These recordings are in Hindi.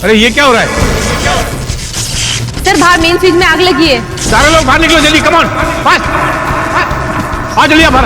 अरे ये क्या हो रहा है? सर बाहर मेन स्विच में आग लगी है। सारे लोग बाहर निकलो जल्दी, कम ऑन फास्ट। आ जल्दी बाहर।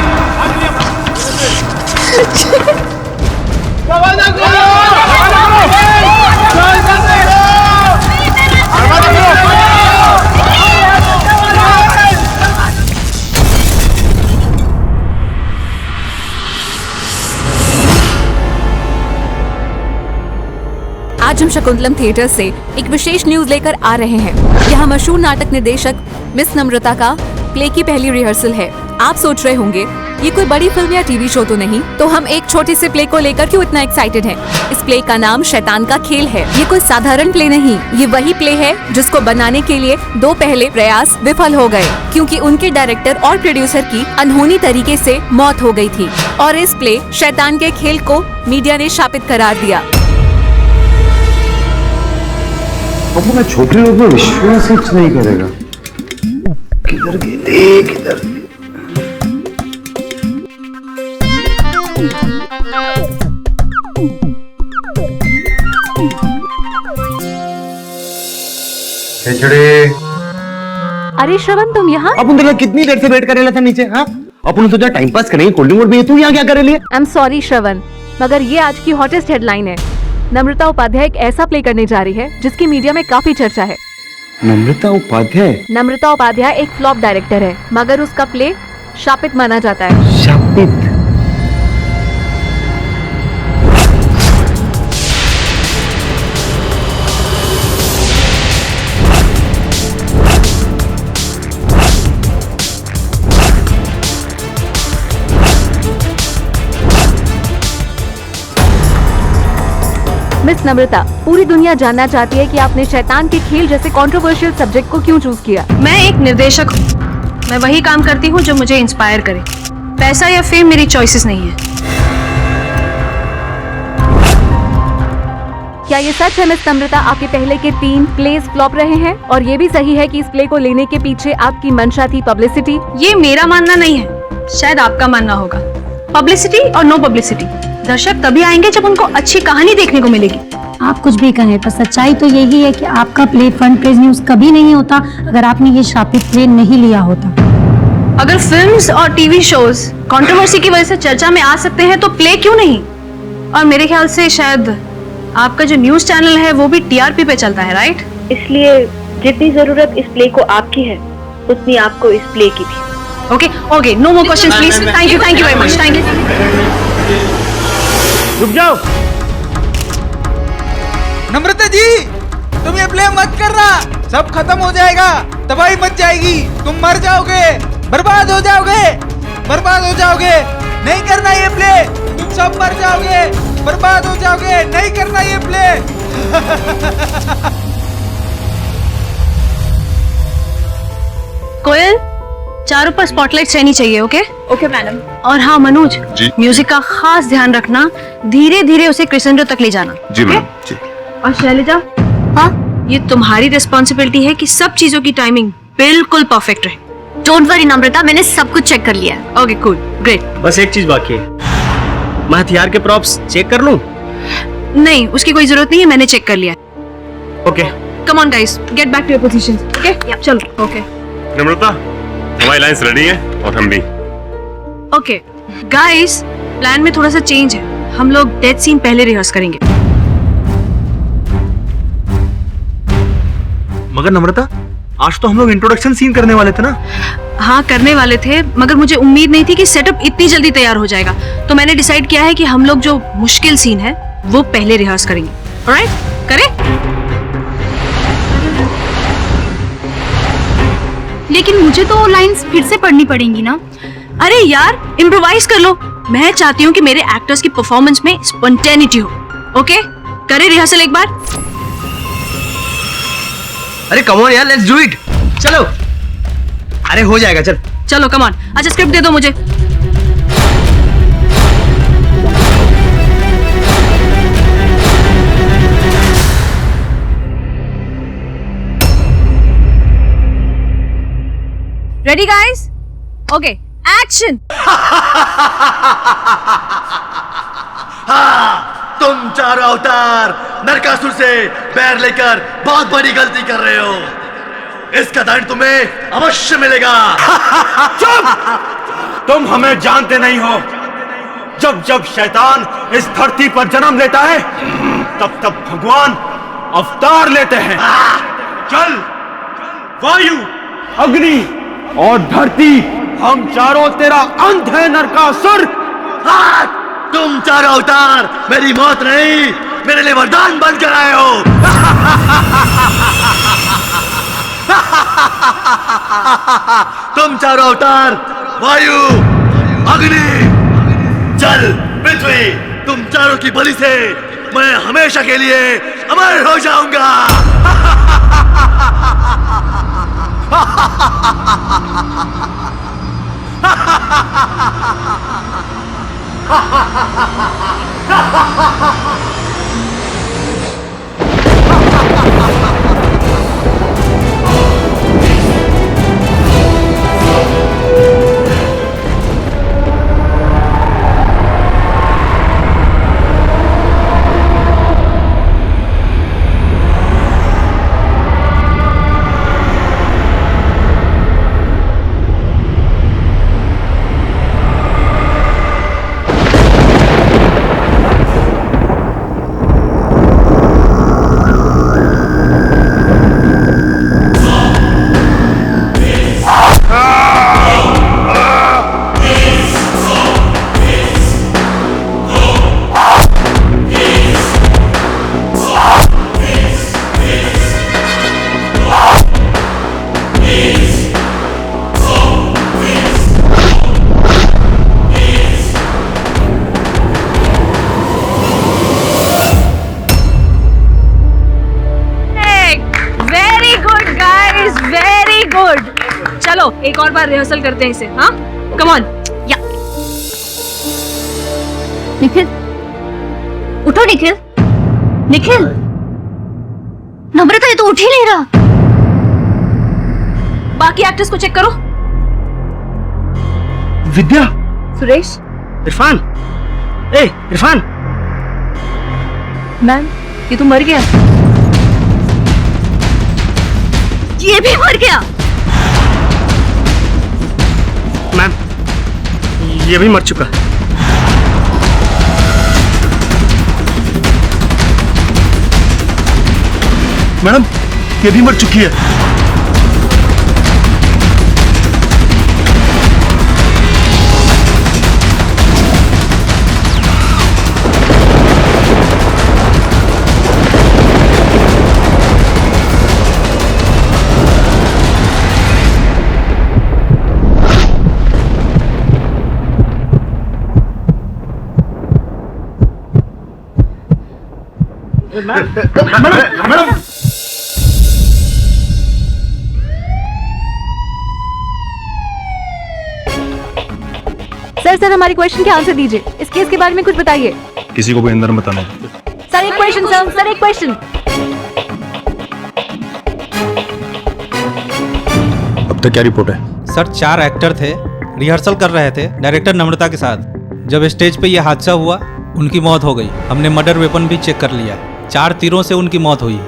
आज हम शकुंतलम थिएटर से एक विशेष न्यूज लेकर आ रहे हैं। यहाँ मशहूर नाटक निर्देशक मिस नम्रता का प्ले की पहली रिहर्सल है। आप सोच रहे होंगे ये कोई बड़ी फिल्म या टीवी शो तो नहीं, तो हम एक छोटे से प्ले को लेकर क्यों इतना एक्साइटेड हैं? इस प्ले का नाम शैतान का खेल है। ये कोई साधारण प्ले नहीं, ये वही प्ले है जिसको बनाने के लिए 2 पहले प्रयास विफल हो गए, क्योंकि उनके डायरेक्टर और प्रोड्यूसर की अनहोनी तरीके से मौत हो गई थी। और इस प्ले शैतान के खेल को मीडिया ने शापित करार दिया। अब मैं छोकरी लोग में विश्वास नहीं करेगा। किधर गए किधर? अरे श्रवण, तुम यहाँ? अपन तो कितनी देर से वेट कर रहे थे नीचे। हाँ, अपन सोचा टाइम पास करेंगे, कोल्ड ड्रिंक भी। तू यहाँ क्या कर रही है? आई एम सॉरी श्रवण, मगर ये आज की हॉटेस्ट हेडलाइन है। नम्रता उपाध्याय एक ऐसा प्ले करने जा रही है जिसकी मीडिया में काफी चर्चा है। नम्रता उपाध्याय? नम्रता उपाध्याय एक फ्लॉप डायरेक्टर है, मगर उसका प्ले शापित माना जाता है। शापित? मिस नम्रता, पूरी दुनिया जानना चाहती है कि आपने शैतान के खेल जैसे कंट्रोवर्शियल सब्जेक्ट को क्यों चूज किया? मैं एक निर्देशक हूँ, मैं वही काम करती हूँ जो मुझे इंस्पायर करे। पैसा या फेम मेरी चॉइसेस नहीं है। क्या ये सच है मिस नम्रता, आपके पहले के 3 प्लेस फ्लॉप रहे हैं? और ये भी सही है कि इस प्ले को लेने के पीछे आपकी मंशा थी पब्लिसिटी? ये मेरा मानना नहीं है, शायद आपका मानना होगा। पब्लिसिटी और नो पब्लिसिटी, दर्शक तभी आएंगे जब उनको अच्छी कहानी देखने को मिलेगी। आप कुछ भी कहें, पर सच्चाई तो यही है कि आपका प्ले फ्रंट पेज न्यूज कभी नहीं होता अगर आपने ये शापित प्ले नहीं लिया होता। अगर फिल्म्स और टीवी शोज कंट्रोवर्सी की वजह से चर्चा में आ सकते हैं तो प्ले क्यों नहीं? और मेरे ख्याल से शायद आपका जो न्यूज चैनल है वो भी टीआरपी पे चलता है, राइट? इसलिए जितनी जरूरत इस प्ले को आपकी है उतनी आपको इस प्ले की भी। Okay, no more questions please. Thank you very much. Thank you. रुक जाओ। नम्रता जी, तुम ये प्ले मत करना, सब खत्म हो जाएगा, तबाही मच जाएगी, तुम मर जाओगे, बर्बाद हो जाओगे, बर्बाद हो जाओगे। नहीं करना ये प्ले, तुम सब मर जाओगे, बर्बाद हो जाओगे। नहीं करना ये प्ले। कोयल, चारों पर स्पॉटलाइट्स रहनी चाहिए। Okay madam. और हाँ मनोज जी, म्यूजिक का खास ध्यान रखना, धीरे धीरे उसे क्रेसेंडो तक ले जाना। जी मैम जी। और शैलजा, हाँ, ये तुम्हारी रिस्पॉन्सिबिलिटी है कि सब चीजों की टाइमिंग बिल्कुल परफेक्ट रहे। डोंट वरी नम्रता, मैंने सब कुछ चेक कर लिया है। Okay cool, great. बस एक चीज बाकी है, मैं हथियार के प्रॉप्स चेक कर लूं? नहीं, उसकी कोई जरूरत नहीं है, मैंने चेक कर लिया। Okay, come on guys, get back to your positions. Okay चलो। ओके नम्रता, हमारी लाइंस रेडी है और हम भी। ओके गाइस, प्लान में थोड़ा सा चेंज है। हम लोग डेथ सीन पहले रिहर्स करेंगे। मगर नम्रता, आज तो हम लोग इंट्रोडक्शन सीन करने वाले थे ना? हाँ करने वाले थे, मगर मुझे उम्मीद नहीं थी कि सेटअप इतनी जल्दी तैयार हो जाएगा, तो मैंने डिसाइड किया है कि हम लोग जो मुश्किल सीन है वो पहले रिहर्स करेंगे। ऑलराइट, करें? लेकिन मुझे तो लाइंस फिर से पढ़नी पड़ेंगी ना? अरे यार, इम्प्रोवाइज कर लो। मैं चाहती हूँ कि मेरे एक्टर्स की परफॉर्मेंस में स्पॉन्टेनिटी हो। ओके, करें रिहर्सल एक बार? अरे कम ऑन यार, लेट्स डू इट। चलो। अरे हो जाएगा, चल। चलो कम ऑन। अच्छा स्क्रिप्ट दे दो मुझे। Ready guys? Okay, action. तुम चारों अवतार नरकासुर से बैर लेकर बहुत बड़ी गलती कर रहे हो। इसका दंड तुम्हें अवश्य मिलेगा। चुप! तुम हमें जानते नहीं हो। जब जब शैतान इस धरती पर जन्म लेता है तब तब भगवान अवतार लेते हैं। चल, वायु, अग्नि और धरती, हम चारों तेरा अंत है नरकासुर। तुम चारों अवतार मेरी मौत नहीं, मेरे लिए वरदान बनकर आए हो। तुम चारों अवतार वायु, अग्नि, जल, पृथ्वी, तुम चारों की बलि से मैं हमेशा के लिए अमर हो जाऊंगा। चलो एक और बार रिहर्सल करते हैं इसे। हाँ, कम ऑन। या निखिल, उठो निखिल। निखिल, नम्रता ये तो उठ ही नहीं रहा। बाकी एक्टर्स को चेक करो। विद्या, सुरेश, इरफान, इरफान। मैम ये तो मर गया। ये भी मर गया। मैम, ये भी मर चुका। मैडम, ये भी मर चुकी है। मैडम, सर हमारी क्वेश्चन के आंसर दीजिए। इस केस के बारे में कुछ बताइए। किसी को भी अंदर मत आना। सर एक क्वेश्चन। सर एक क्वेश्चन। अब तक क्या रिपोर्ट है? सर 4 एक्टर थे, रिहर्सल कर रहे थे डायरेक्टर नम्रता के साथ। जब स्टेज पे यह हादसा हुआ उनकी मौत हो गई। हमने मर्डर वेपन भी चेक कर लिया। 4 तीरों से उनकी मौत हुई।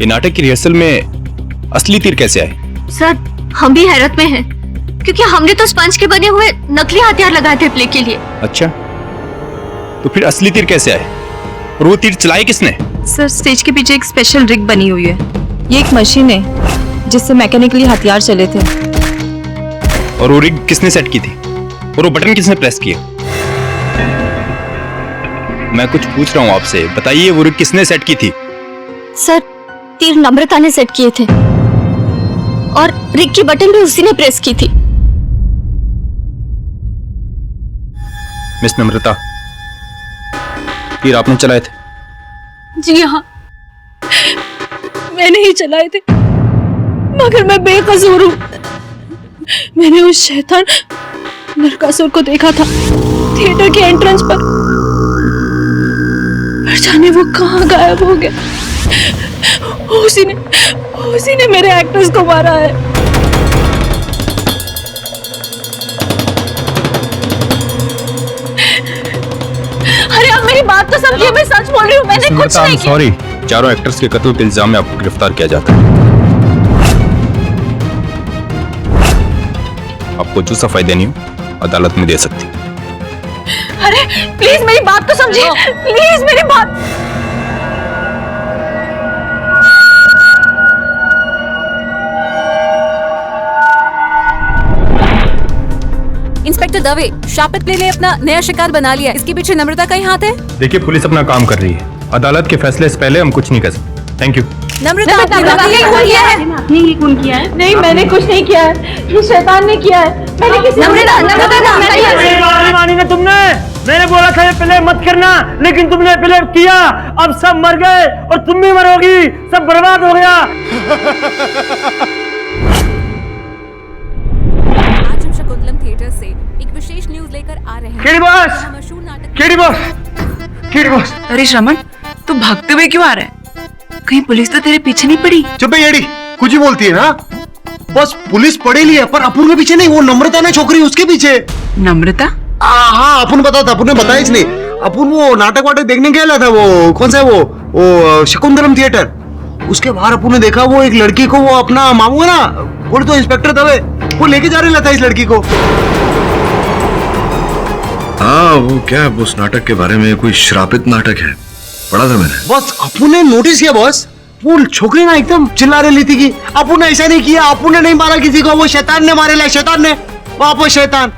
ये नाटक की रिहर्सल में असली तीर कैसे आए? सर हम भी हैरत में हैं, क्योंकि हमने तो स्पंज के बने हुए नकली हथियार लगाए थे प्ले के लिए। अच्छा, तो फिर असली तीर कैसे आए? और वो तीर चलाए किसने? सर स्टेज के पीछे एक स्पेशल रिग बनी हुई है। ये एक मशीन है जिससे मैकेनिकली हथियार चले थे। और वो रिग किसने सेट की थी? और वो बटन किसने प्रेस किया? मैं कुछ पूछ रहा हूँ आपसे, बताइए वो रिग किसने सेट की थी? सर तीर नम्रता ने सेट किए थे और रिग की बटन भी उसी ने प्रेस की थी। मिस नम्रता, तीर आपने चलाए थे? जी हाँ, मैंने ही चलाए थे, मगर मैं बेकसूर हूँ। मैंने उस शैतान नरकासुर को देखा था थिएटर के एंट्रेंस पर जाने वो कहाँ गायब हो गया। उसी ने मेरे एक्टर्स को मारा है। हूँ, मैंने कुछ नहीं किया। सॉरी, चारों एक्टर्स के कत्ल के इल्जाम में आपको गिरफ्तार किया जाता है। आपको जो सफाई देनी हो अदालत में दे सकती। अरे प्लीज मेरी बात तो समझिए, प्लीज मेरी बात। इंस्पेक्टर दवे, शापित प्ले ने अपना नया शिकार बना लिया। इसके पीछे नम्रता का ही हाथ है। देखिए, पुलिस अपना काम कर रही है। अदालत के फैसले से पहले हम कुछ नहीं कर सकते। Thank you. नम्रता, आपने ये खून किया है? आपने ये खून किया है? नहीं, मैंने कुछ नहीं किया है, ये शैतान ने किया है। मैंने किसी मानी ना तुमने। मैंने बोला था ये प्ले मत करना, लेकिन तुमने प्ले किया। अब सब मर गए और तुम भी मरोगी। सब बर्बाद हो गया। आज हम शकुंतलम थिएटर से एक विशेष न्यूज लेकर आ रहे हैं। केडी बॉस, मशहूर नाटक केडी बॉस, केडी बॉस। अरे श्रमण, तू भागते हुए क्यों आ रहा है? कहीं पुलिस तो तेरे पीछे नहीं पड़ी? चुप है येड़ी, कुछ ही बोलती है ना। बस पुलिस पड़ेली है, पर अपुन के पीछे नहीं। वो नम्रता ने छोकरी उसके पीछे। नम्रता? हाँ, अपुन बता था, अपुन ने बताया इसलिए। अपुन वो नाटक वाटक देखने गया था। वो कौन सा है वो शकुंतलम थिएटर। उसके बाहर अपुन ने देखा वो एक लड़की को, वो अपना मामू है ना, बोले तो इंस्पेक्टर दवे, वो लेके जा रहा था इस लड़की को। हाँ, वो क्या उस नाटक के बारे में कोई श्रापित नाटक है, पढ़ा था मैंने। बस अपुन ने नोटिस किया बॉस, वो छोकरी ना एकदम चिल्ला रही थी कि अपुन ने ऐसा नहीं किया, अपुन ने नहीं मारा किसी को, वो शैतान ने मारे। शैतान ने, वापस शैतान।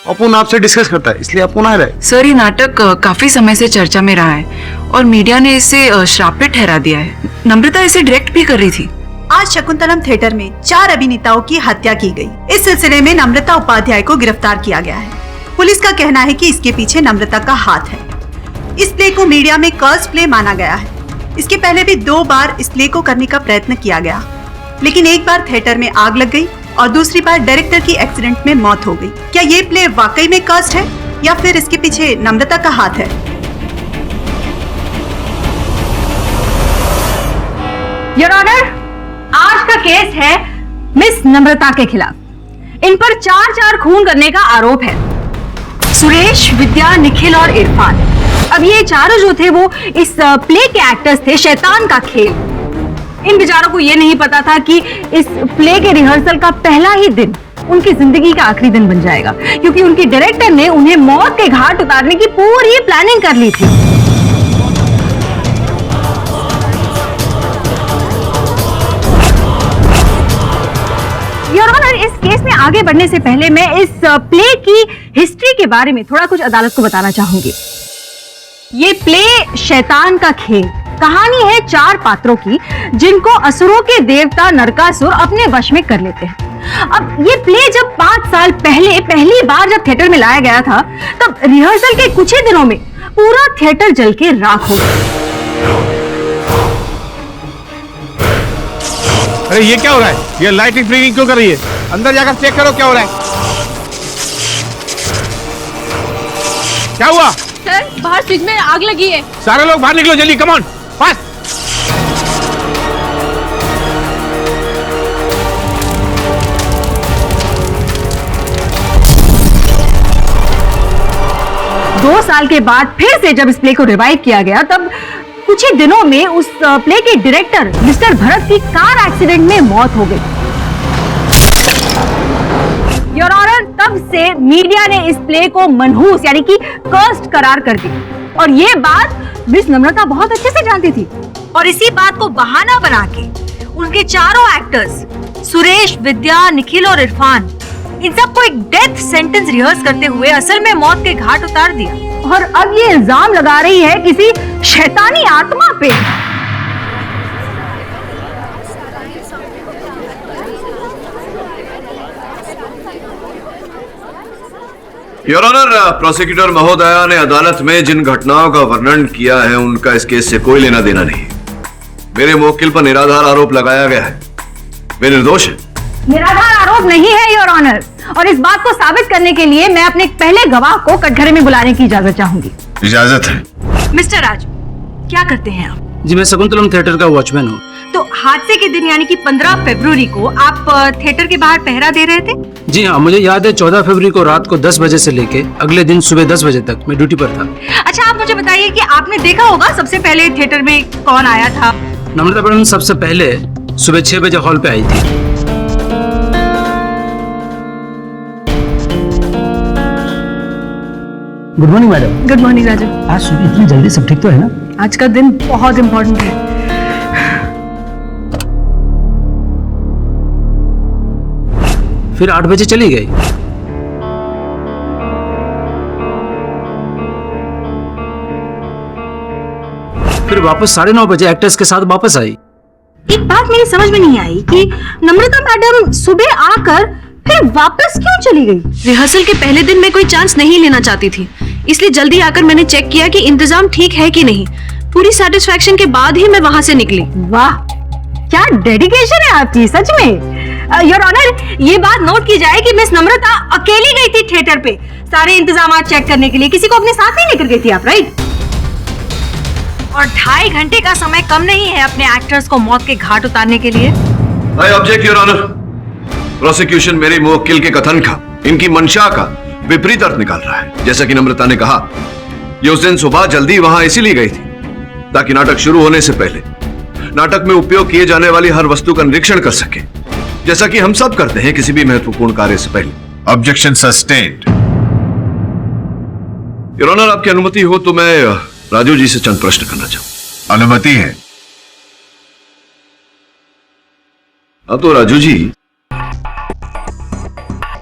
अपुन आपसे डिस्कस करता है, इसलिए अपुन आ रहा है। सर, ये नाटक काफी समय से चर्चा में रहा है और मीडिया ने इसे श्रापित ठहरा दिया है। नम्रता इसे डायरेक्ट भी कर रही थी। आज शकुंतलम थिएटर में 4 अभिनेताओं की हत्या की गई। इस सिलसिले में नम्रता उपाध्याय को गिरफ्तार किया गया है। पुलिस का कहना है कि इसके पीछे नम्रता का हाथ है। इस प्ले को मीडिया में कर्स प्ले माना गया है। इसके पहले भी 2 बार इस प्ले को करने का प्रयत्न किया गया, लेकिन एक बार थिएटर में आग लग गई और दूसरी बार डायरेक्टर की एक्सीडेंट में मौत हो गई। क्या ये प्ले वाकई में कर्स्ड है या फिर इसके पीछे नम्रता का हाथ है? योर ऑनर, आज का केस है मिस नम्रता के खिलाफ। इन पर 4 खून करने का आरोप है। सुरेश, विद्या, निखिल और इरफान। अब ये चारों जो थे वो इस प्ले के एक्टर्स थे, शैतान का खेल। इन बेचारों को ये नहीं पता था कि इस प्ले के रिहर्सल का पहला ही दिन उनकी जिंदगी का आखिरी दिन बन जाएगा, क्योंकि उनके डायरेक्टर ने उन्हें मौत के घाट उतारने की पूरी प्लानिंग कर ली थी। योर ऑनर, इस केस में आगे बढ़ने से पहले मैं इस प्ले की हिस्ट्री के बारे में थोड़ा कुछ अदालत को बताना चाहूंगी। ये प्ले शैतान का खेल कहानी है 4 पात्रों की, जिनको असुरों के देवता नरकासुर अपने वश में कर लेते हैं। अब ये प्ले जब 5 साल पहले पहली बार जब थिएटर में लाया गया था, तब रिहर्सल के कुछ ही दिनों में पूरा थिएटर जल के राख हो गया। अरे ये क्या हो रहा है? ये लाइटिंग फ्लिकरिंग क्यों कर रही है? अंदर जाकर चेक करो क्या हो रहा है। क्या हुआ? सर, बाहर फ्रिज में आग लगी है। सारे लोग बाहर निकलो जल्दी, कम ऑन, फास्ट। दो साल के बाद फिर से जब इस प्ले को रिवाइव किया गया, तब कुछ ही दिनों में उस प्ले के डायरेक्टर मिस्टर भरत की कार एक्सीडेंट में मौत हो गई। योर ऑनर, तब से मीडिया ने इस प्ले को मनहूस यानी कि कर्स्ड करार कर दिया, और ये बात मिस नम्रता बहुत अच्छे से जानती थी। और इसी बात को बहाना बना के उनके चारों एक्टर्स सुरेश, विद्या, निखिल और इरफान, इन सबको एक डेथ सेंटेंस रिहर्स करते हुए असल में मौत के घाट उतार दिया। और अब ये इल्जाम लगा रही है किसी शैतानी आत्मा पे। योर ऑनर, प्रोसिक्यूटर महोदया ने अदालत में जिन घटनाओं का वर्णन किया है उनका इस केस से कोई लेना देना नहीं। मेरे मुवक्किल पर निराधार आरोप लगाया गया है। वे निर्दोष है। निराधार आरोप नहीं है योर ऑनर, और इस बात को साबित करने के लिए मैं अपने पहले गवाह को कटघरे में बुलाने की इजाजत चाहूंगी। इजाजत है। मिस्टर राज, क्या करते हैं आप? जी, मैं शकुंतलम थिएटर का वॉचमैन हूँ। तो हादसे के दिन यानी कि 15 फरवरी को आप थिएटर के बाहर पहरा दे रहे थे? जी हाँ, मुझे याद है 14 फरवरी को रात को 10 बजे से लेके अगले दिन सुबह 10 बजे तक मैं ड्यूटी पर था। अच्छा, आप मुझे बताइए कि आपने देखा होगा सबसे पहले थिएटर में कौन आया था? नम्रता मैडम सबसे पहले सुबह 6 बजे हॉल पे आई थी। Good morning madam. Good morning Raju. आज सुबह इतनी जल्दी सब ठीक तो है ना? आज का दिन बहुत इम्पोर्टेंट है। फिर 8 बजे चली गई। फिर वापस 9:30 बजे एक्टर्स के साथ वापस आई। एक बात मेरी समझ में नहीं आई कि नम्रता मैडम सुबह आकर फिर वापस क्यों चली गई? रिहर्सल के पहले दिन मैं कोई चांस नहीं लेना चाहती थी, इसलिए जल्दी आकर मैंने चेक किया कि इंतजाम ठीक है कि नहीं। पूरी सेटिस्फैक्शन के बाद ही मैं वहां से निकली। वाह, क्या डेडिकेशन है आपकी, सच में। योर ऑनर, ये बात नोट की जाए कि मिस नम्रता अकेली गई थी थिएटर पे सारे इंतजाम चेक करने के लिए। किसी को अपने साथ नहीं लेकर गई थी आप, राइट? और 2.5 घंटे का समय कम नहीं है अपने एक्टर्स को मौत के घाट उतारने के लिए। I object your honour. Prosecution मेरे मुवक्किल के कथन का, इनकी मंशा का विपरीत अर्थ निकाल रहा है। जैसा कि नम्रता ने कहा, ये उस दिन सुबह जल्दी वहां इसीलिए गई थी ताकि नाटक शुरू होने से पहले नाटक में उपयोग किए जाने वाली हर वस्तु का निरीक्षण कर सके, जैसा कि हम सब करते हैं किसी भी महत्वपूर्ण कार्य से पहले। Objection sustained. योर ऑनर, आपकी अनुमति हो तो मैं राजू जी से चंद प्रश्न करना चाहूं। अनुमति है। अब तो राजू जी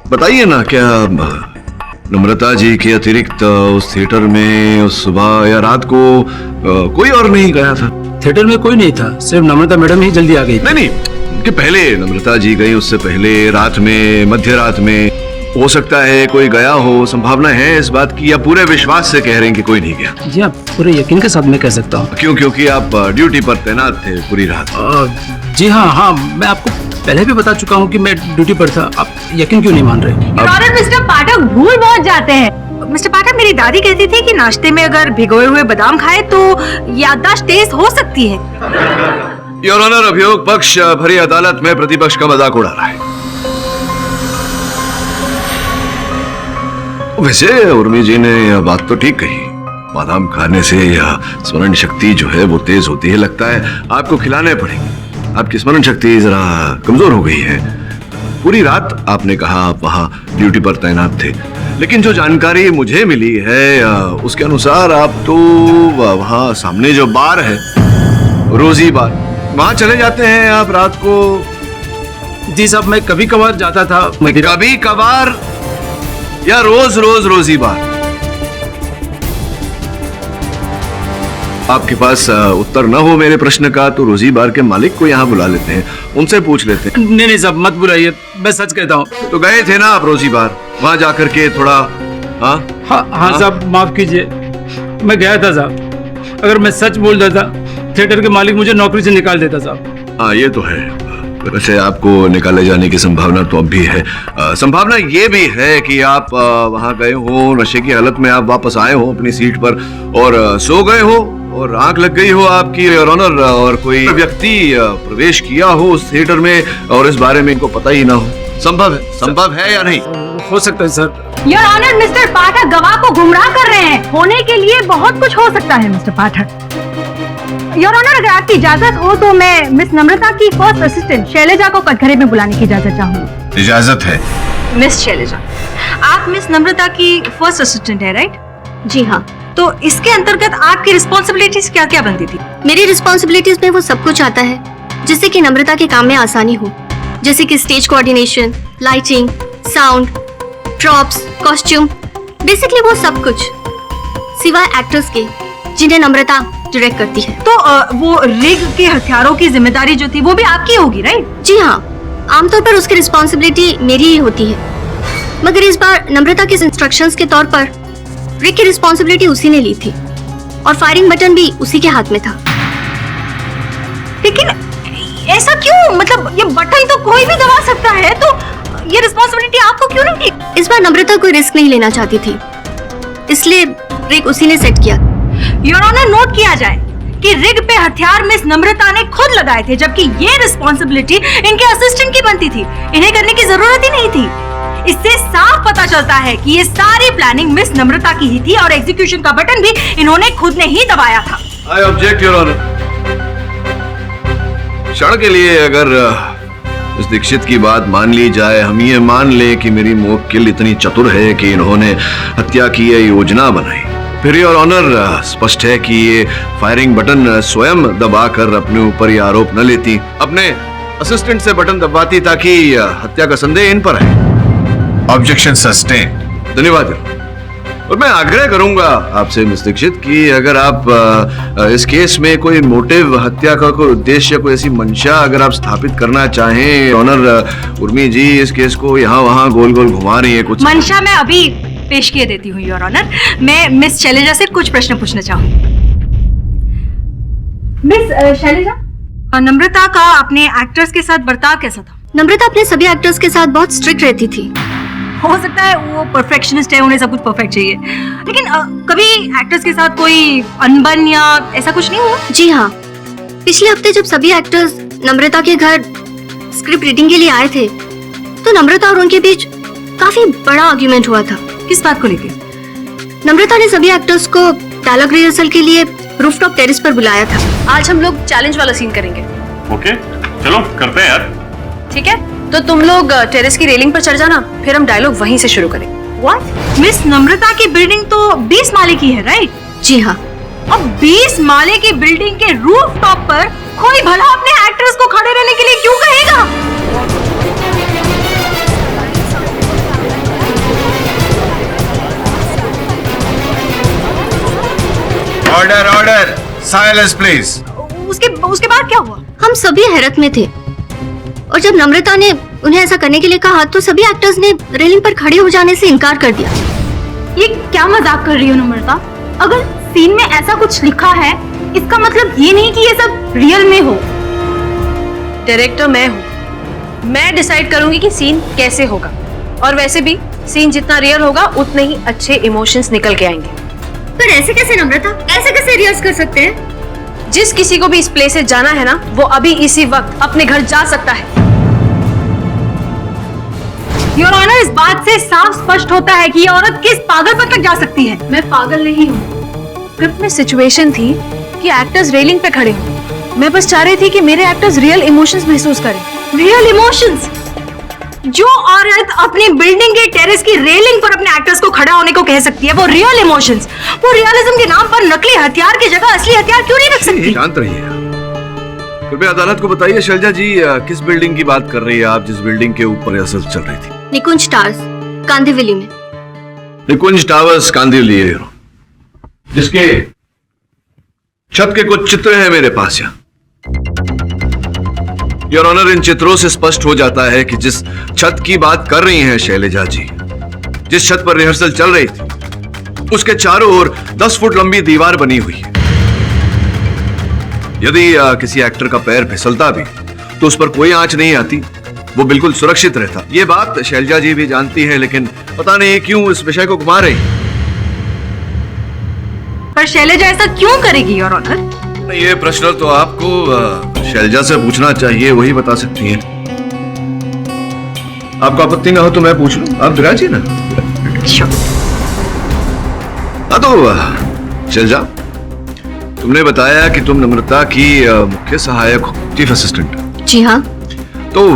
बताइए ना, क्या नम्रता जी के अतिरिक्त उस थिएटर में उस सुबह या रात को कोई और नहीं गया था? थिएटर में कोई नहीं था, सिर्फ नम्रता मैडम ही जल्दी आ गई। नहीं, उनके पहले नम्रता जी गई, उससे पहले रात में, मध्य रात में हो सकता है कोई गया हो। संभावना है इस बात की, या पूरे विश्वास से कह रहे हैं कि कोई नहीं गया? जी हाँ, पूरे यकीन के साथ मैं कह सकता हूँ। क्यों? क्योंकि आप ड्यूटी पर तैनात थे पूरी रात। जी हाँ, मैं आपको पहले भी बता चुका हूँ कि मैं ड्यूटी पर था। आप यकीन क्यों नहीं मान रहे? मिस्टर पाठक भूल बहुत जाते हैं। मिस्टर पाठक, मेरी दादी कहती थी कि नाश्ते में अगर भिगोए हुए बादाम खाए तो याददाश्त तेज हो सकती है। योर ऑनर, अभियोग पक्ष भरी अदालत में प्रतिपक्ष का मजाक उड़ा रहा है। वैसे उर्मी जी ने यह बात तो ठीक कही, बादाम खाने से या स्मरण शक्ति जो है वो तेज होती है। लगता है आपको खिलाने पड़ेंगे, आपकी स्मरण शक्ति जरा कमजोर हो गई है। पूरी रात आपने कहा आप वहां ड्यूटी पर तैनात थे, लेकिन जो जानकारी मुझे मिली है उसके अनुसार आप तो वहां सामने जो बार है, रोजी बार, वहां चले जाते हैं आप रात को? जी साहब, मैं कभी कभार जाता था। कभी कभार या रोज रोज रोजी बार? आपके पास उत्तर न हो मेरे प्रश्न का तो रोजी बार के मालिक को यहाँ बुला लेते हैं, उनसे पूछ लेते हैं। नहीं साहब, मत बुलाइए, मैं सच कहता हूँ। तो गए थे ना आप रोजी बार, वहां जाकर के थोड़ा? हाँ साहब, माफ कीजिए, मैं गया था साहब। अगर मैं सच बोल देता थिएटर के मालिक मुझे नौकरी से निकाल देता साहब। हाँ, ये तो है। वैसे आपको निकाले जाने की संभावना तो अब भी है। संभावना ये भी है कि आप वहां गए हो, नशे की हालत में आप वापस आए हो अपनी सीट पर और सो गए हो और आंख लग गई हो आपकी, योर ऑनर, और कोई व्यक्ति प्रवेश किया हो उस थिएटर में और इस बारे में इनको पता ही ना हो। संभव है या नहीं? हो सकता है सर। योर ऑनर, मिस्टर पाठक गवाह को गुमराह कर रहे हैं। होने के लिए बहुत कुछ हो सकता है मिस्टर पाठक। योर ऑनर, अगर आपकी इजाजत हो तो मैं मिस नम्रता की फर्स्ट असिस्टेंट शैलजा को कटघरे में बुलाने की इजाजत चाहूंगी। इजाजत है। मिस शैलजा, आप मिस नम्रता की फर्स्ट असिस्टेंट है, राइट? जी हाँ। तो इसके अंतर्गत आपकी रिस्पॉन्सिबिलिटीज क्या क्या बनती थी? मेरी रिस्पॉन्सिबिलिटीज में वो सब कुछ आता है जिससे कि नम्रता के काम में आसानी हो, जैसे कि stage coordination, lighting, sound, props, costume, basically वो सब कुछ, सिवाय एक्टर्स के जिन्हें नम्रता डायरेक्ट करती है। तो वो रिग के हथियारों की जिम्मेदारी जो थी वो भी आपकी होगी, राइट? जी हाँ, आमतौर पर उसकी रिस्पॉन्सिबिलिटी मेरी ही होती है, मगर इस बार नम्रता के इंस्ट्रक्शंस के तौर पर रिग की रिस्पॉन्सिबिलिटी उसी ने ली थी और फायरिंग बटन भी उसी के हाथ में था। लेकिन ऐसा क्यों? मतलब ये बटन तो कोई भी दबा सकता है, तो ये रिस्पॉन्सिबिलिटी आपको क्यों नहीं थी? इस बार नम्रता कोई रिस्क नहीं लेना चाहती थी, इसलिए रिग उसी ने सेट किया। योर ऑनर, नोट किया जाए कि रिग पे हथियार मिस नम्रता ने खुद लगाए थे, जबकि ये रिस्पॉन्सिबिलिटी इनके असिस्टेंट की बनती थी। इन्हें करने की जरूरत ही नहीं थी। इससे साफ पता चलता है कि ये सारी प्लानिंग मिस नम्रता की ही थी और एग्जीक्यूशन का बटन भी इन्होंने खुद ने ही दबाया था। I object your honour. क्षण के लिए अगर इस दीक्षित की बात मान ली जाए, हम ये मान ले कि मेरी मुवक्किल इतनी चतुर है कि इन्होंने हत्या की ये योजना बनाई, फिर योर ऑनर स्पष्ट है कि ये फायरिंग बटन स्वयं दबाकर अपने ऊपर ये आरोप न लेती, अपने असिस्टेंट से बटन दबाती ताकि हत्या का संदेह इन पर है। Objection sustained. धन्यवाद। और मैं आग्रह करूंगा आपसे मिस दीक्षित कि अगर आप इस केस में कोई मोटिव, हत्या का कोई उद्देश्य, कोई ऐसी मंशा अगर आप स्थापित करना चाहें। ऑनर उर्मी जी इस केस को यहाँ वहाँ गोल गोल घुमा रही है। कुछ मंशा मैं अभी पेश किए देती हूँ योर ऑनर। मैं मिस शैलेजा से कुछ प्रश्न पूछना चाहूंगी। मिस शैलेजा, नम्रता का अपने एक्टर्स के साथ बर्ताव कैसा था? नम्रता अपने सभी एक्टर्स के साथ बहुत स्ट्रिक्ट रहती थी। हो सकता है वो परफेक्शनिस्ट है, उन्हें सब कुछ परफेक्ट चाहिए, लेकिन कभी एक्टर्स के साथ कोई अनबन या ऐसा कुछ नहीं हुआ? जी हाँ, पिछले हफ्ते जब सभी एक्टर्स नम्रता के घर स्क्रिप्ट रीडिंग के लिए आए थे तो नम्रता और उनके बीच काफी बड़ा आर्ग्यूमेंट हुआ था। किस बात को लेकर? नम्रता ने सभी एक्टर्स को डायलॉग रिहर्सल के लिए रूफटॉप टेरेस पर बुलाया था। आज हम लोग चैलेंज वाला सीन करेंगे। ओके, चलो करते हैं यार। ठीक है, तो तुम लोग टेरेस की रेलिंग पर चढ़ जाना, फिर हम डायलॉग वहीं से शुरू करेंगे। व्हाट? मिस नम्रता की बिल्डिंग तो 20 माले की है, राइट? जी हाँ। अब 20 माले की बिल्डिंग के रूफ टॉप पर कोई भला अपने एक्टर्स को खड़े रहने के लिए क्यों कहेगा? Order order, silence please. उसके बाद क्या हुआ? हम सभी हैरत में थे और जब नम्रता ने उन्हें ऐसा करने के लिए कहा तो सभी एक्टर्स ने रेलिंग पर खड़े हो जाने से इनकार कर दिया। ये क्या मजाक कर रही हो नम्रता? अगर सीन में ऐसा कुछ लिखा है इसका मतलब ये नहीं कि ये सब रियल में हो। डायरेक्टर मैं हूँ, मैं डिसाइड करूंगी कि सीन कैसे होगा, और वैसे भी सीन जितना रियल होगा उतने ही अच्छे इमोशंस निकल के आएंगे। पर ऐसे कैसे नम्रता, ऐसे कैसे रिहर्स कर सकते हैं? जिस किसी को भी इस प्ले से जाना है ना, वो अभी इसी वक्त अपने घर जा सकता है। योर ऑनर, इस बात से साफ स्पष्ट होता है कि ये औरत किस पागलपन तक जा सकती है। मैं पागल नहीं हूँ। स्क्रिप्ट में सिचुएशन थी कि एक्टर्स रेलिंग पे खड़े हों। मैं बस चाह रही थी कि मेरे एक्टर्स रियल इमोशंस महसूस करें। Real emotions? जो औरत अपनी बिल्डिंग के टेरेस की रेलिंग पर अपने एक्टर्स को खड़ा होने को कह सकती है, वो रियल इमोशंस, वो रियलिज्म के नाम पर नकली हथियार की जगह असली हथियार क्यों नहीं रख सकती? शांत रहिए। कृपया अदालत को बताइए शैलजा जी, किस बिल्डिंग की बात कर रही है आप जिस बिल्डिंग के ऊपर रिहर्सल चल रही थी? निकुंज टावर्स, कांदिवली में। निकुंज टावर्स, कांदिवली, जिसके छत के कुछ चित्र हैं मेरे पास यहाँ। योर ऑनर, इन चित्रों से स्पष्ट हो जाता है कि जिस छत की बात कर रही हैं शैलजा जी, जिस छत पर रिहर्सल चल रही थी, उसके चारों ओर 10 फुट लंबी दीवार बनी हुई है। यदि किसी एक्टर का पैर फिसलता भी तो उस पर कोई आंच नहीं आती, वो बिल्कुल सुरक्षित रहता। ये बात शैलजा जी भी जानती है, लेकिन पता नहीं क्यों इस विषय को घुमा रही। पर शैलजा ऐसा क्यों करेगी योर ऑनर? ये प्रश्न तो आपको शैलजा से पूछना चाहिए, वही बता सकती हैं। आपको आपत्ति ना हो तो मैं पूछ लूं? आप विराजिए ना। हाँ तो शैलजा, तुमने बताया कि तुम नम्रता की मुख्य सहायक हो, चीफ असिस्टेंट। जी हाँ। तो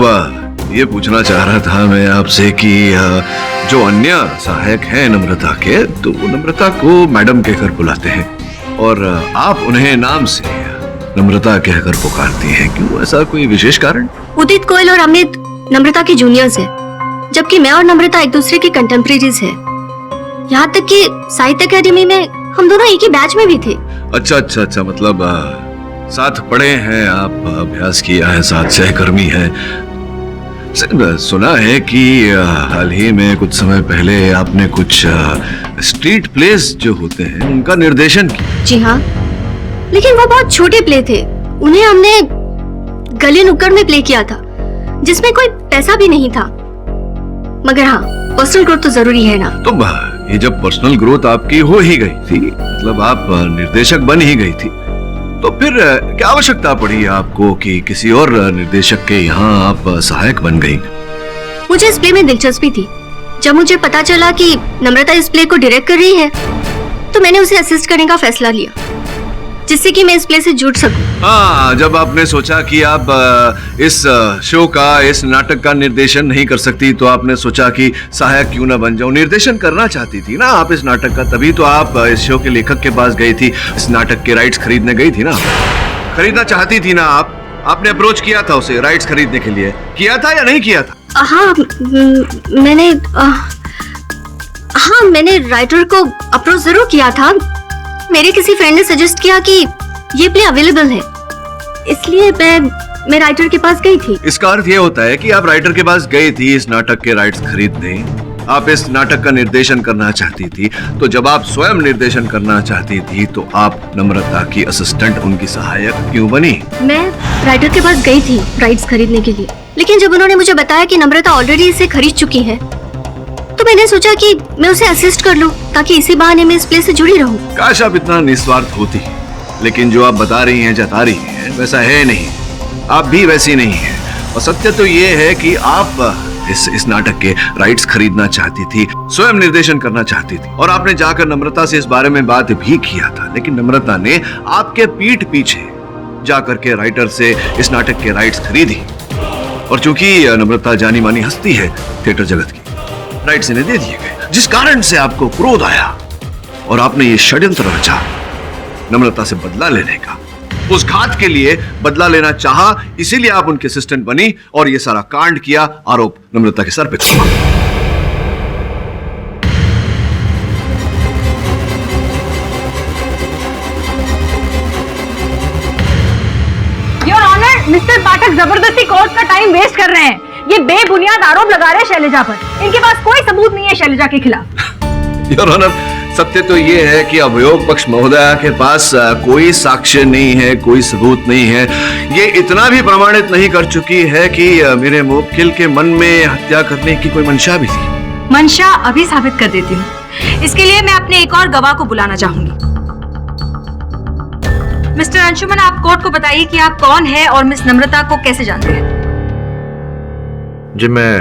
ये पूछना चाह रहा था मैं आपसे कि जो अन्य सहायक हैं नम्रता के, तो वो नम्रता को मैडम कहकर बुलाते हैं और आप उन्हें नाम से नम्रता कहकर पुकारती हैं, क्यों? ऐसा कोई विशेष कारण? उदित गोयल और अमित नम्रता के जूनियर्स हैं, जबकि मैं और नम्रता एक दूसरे की कंटेम्परेरीज हैं। यहाँ तक कि साहित्य अकेडमी में हम दोनों एक ही बैच में भी थे। अच्छा, मतलब साथ पढ़े हैं आप, अभ्यास किया है, साथ सहकर्मी है। सुना है कि हाल ही में कुछ समय पहले आपने कुछ स्ट्रीट प्लेस जो होते हैं उनका निर्देशन किया। जी हाँ, लेकिन वो बहुत छोटे प्ले थे। उन्हें हमने गली नुक्कड़ में प्ले किया था, जिसमें कोई पैसा भी नहीं था। मगर हाँ, पर्सनल ग्रोथ तो जरूरी है ना। तो ये जब पर्सनल ग्रोथ आपकी हो ही गई थी, मतलब आप निर्देशक बन ही गई थी, तो फिर क्या आवश्यकता पड़ी आपको कि किसी और निर्देशक के यहाँ आप सहायक बन गई? मुझे इस प्ले में दिलचस्पी थी। जब मुझे पता चला कि नम्रता इस प्ले को डायरेक्ट कर रही है तो मैंने उसे असिस्ट करने का फैसला लिया, जिससे कि मैं इस प्ले से जुड़ सकूं। हाँ, जब आपने सोचा कि आप इस शो का, इस नाटक का निर्देशन नहीं कर सकती तो आपने सोचा कि सहायक क्यों ना बन जाऊं। निर्देशन करना चाहती थी ना आप इस नाटक का, तभी तो आप इस शो के लेखक के पास गई थी, इस नाटक के राइट्स खरीदने गई थी ना। खरीदना चाहती थी ना आपने अप्रोच किया था उसे राइट्स खरीदने के लिए, किया था या नहीं किया था? हाँ, मैंने राइटर को अप्रोच जरूर किया था। मेरे किसी फ्रेंड ने सजेस्ट किया कि ये प्ले अवेलेबल है, इसलिए मैं राइटर के पास गई थी। इसका अर्थ ये होता है कि आप राइटर के पास गई थी इस नाटक के राइट्स खरीदने। आप इस नाटक का निर्देशन करना चाहती थी, तो जब आप स्वयं निर्देशन करना चाहती थी तो आप नम्रता की असिस्टेंट, उनकी सहायक क्यों बनी? मैं राइटर के पास गई थी राइट्स खरीदने के लिए, लेकिन जब उन्होंने मुझे बताया कि नम्रता ऑलरेडी इसे खरीद चुकी है तो मैंने सोचा कि मैं उसे असिस्ट कर लूं, ताकि इसी बहाने में इस प्ले से जुड़ी रहूं। काश आप इतना निस्वार्थ होती, लेकिन जो आप बता रही हैं, जता रही हैं, वैसा है नहीं। आप भी वैसी नहीं है। और सत्य तो ये है कि आप इस नाटक के राइट्स खरीदना चाहती थी, स्वयं निर्देशन करना चाहती थी, और आपने जाकर नम्रता से इस बारे में बात भी किया था। लेकिन नम्रता ने आपके पीठ पीछे जाकर के राइटर से इस नाटक के राइट्स खरीदी, और चूंकि नम्रता जानी मानी हस्ती है थिएटर जगत की, राइट्स इन्हें दे दिए गए, जिस कारण से आपको क्रोध आया और आपने ये षड्यंत्र रचा नम्रता से बदला लेने का। उस घात के लिए बदला लेना चाहा, इसीलिए आप उनके असिस्टेंट बनी और ये सारा कांड किया। आरोप नम्रता के सर पे थोपा। योर ऑनर, मिस्टर पाठक जबरदस्ती कोर्ट का टाइम वेस्ट कर रहे हैं। ये बेबुनियाद आरोप लगा रहे हैं शैलजा पर। इनके पास कोई सबूत नहीं है शैलजा के खिलाफ। योर ऑनर, सत्य तो ये है कि अभियोग पक्ष महोदया के पास कोई साक्ष्य नहीं है, कोई सबूत नहीं है। ये इतना भी प्रमाणित नहीं कर चुकी है कि मेरे मुवक्किल के मन में हत्या करने की कोई मंशा भी थी। मंशा अभी साबित कर देती हूँ। इसके लिए मैं अपने एक और गवाह को बुलाना चाहूंगी। मिस्टर अंशुमन, आप कोर्ट को बताइए कि आप कौन है और मिस नम्रता को कैसे जानते हैं। जी, मैं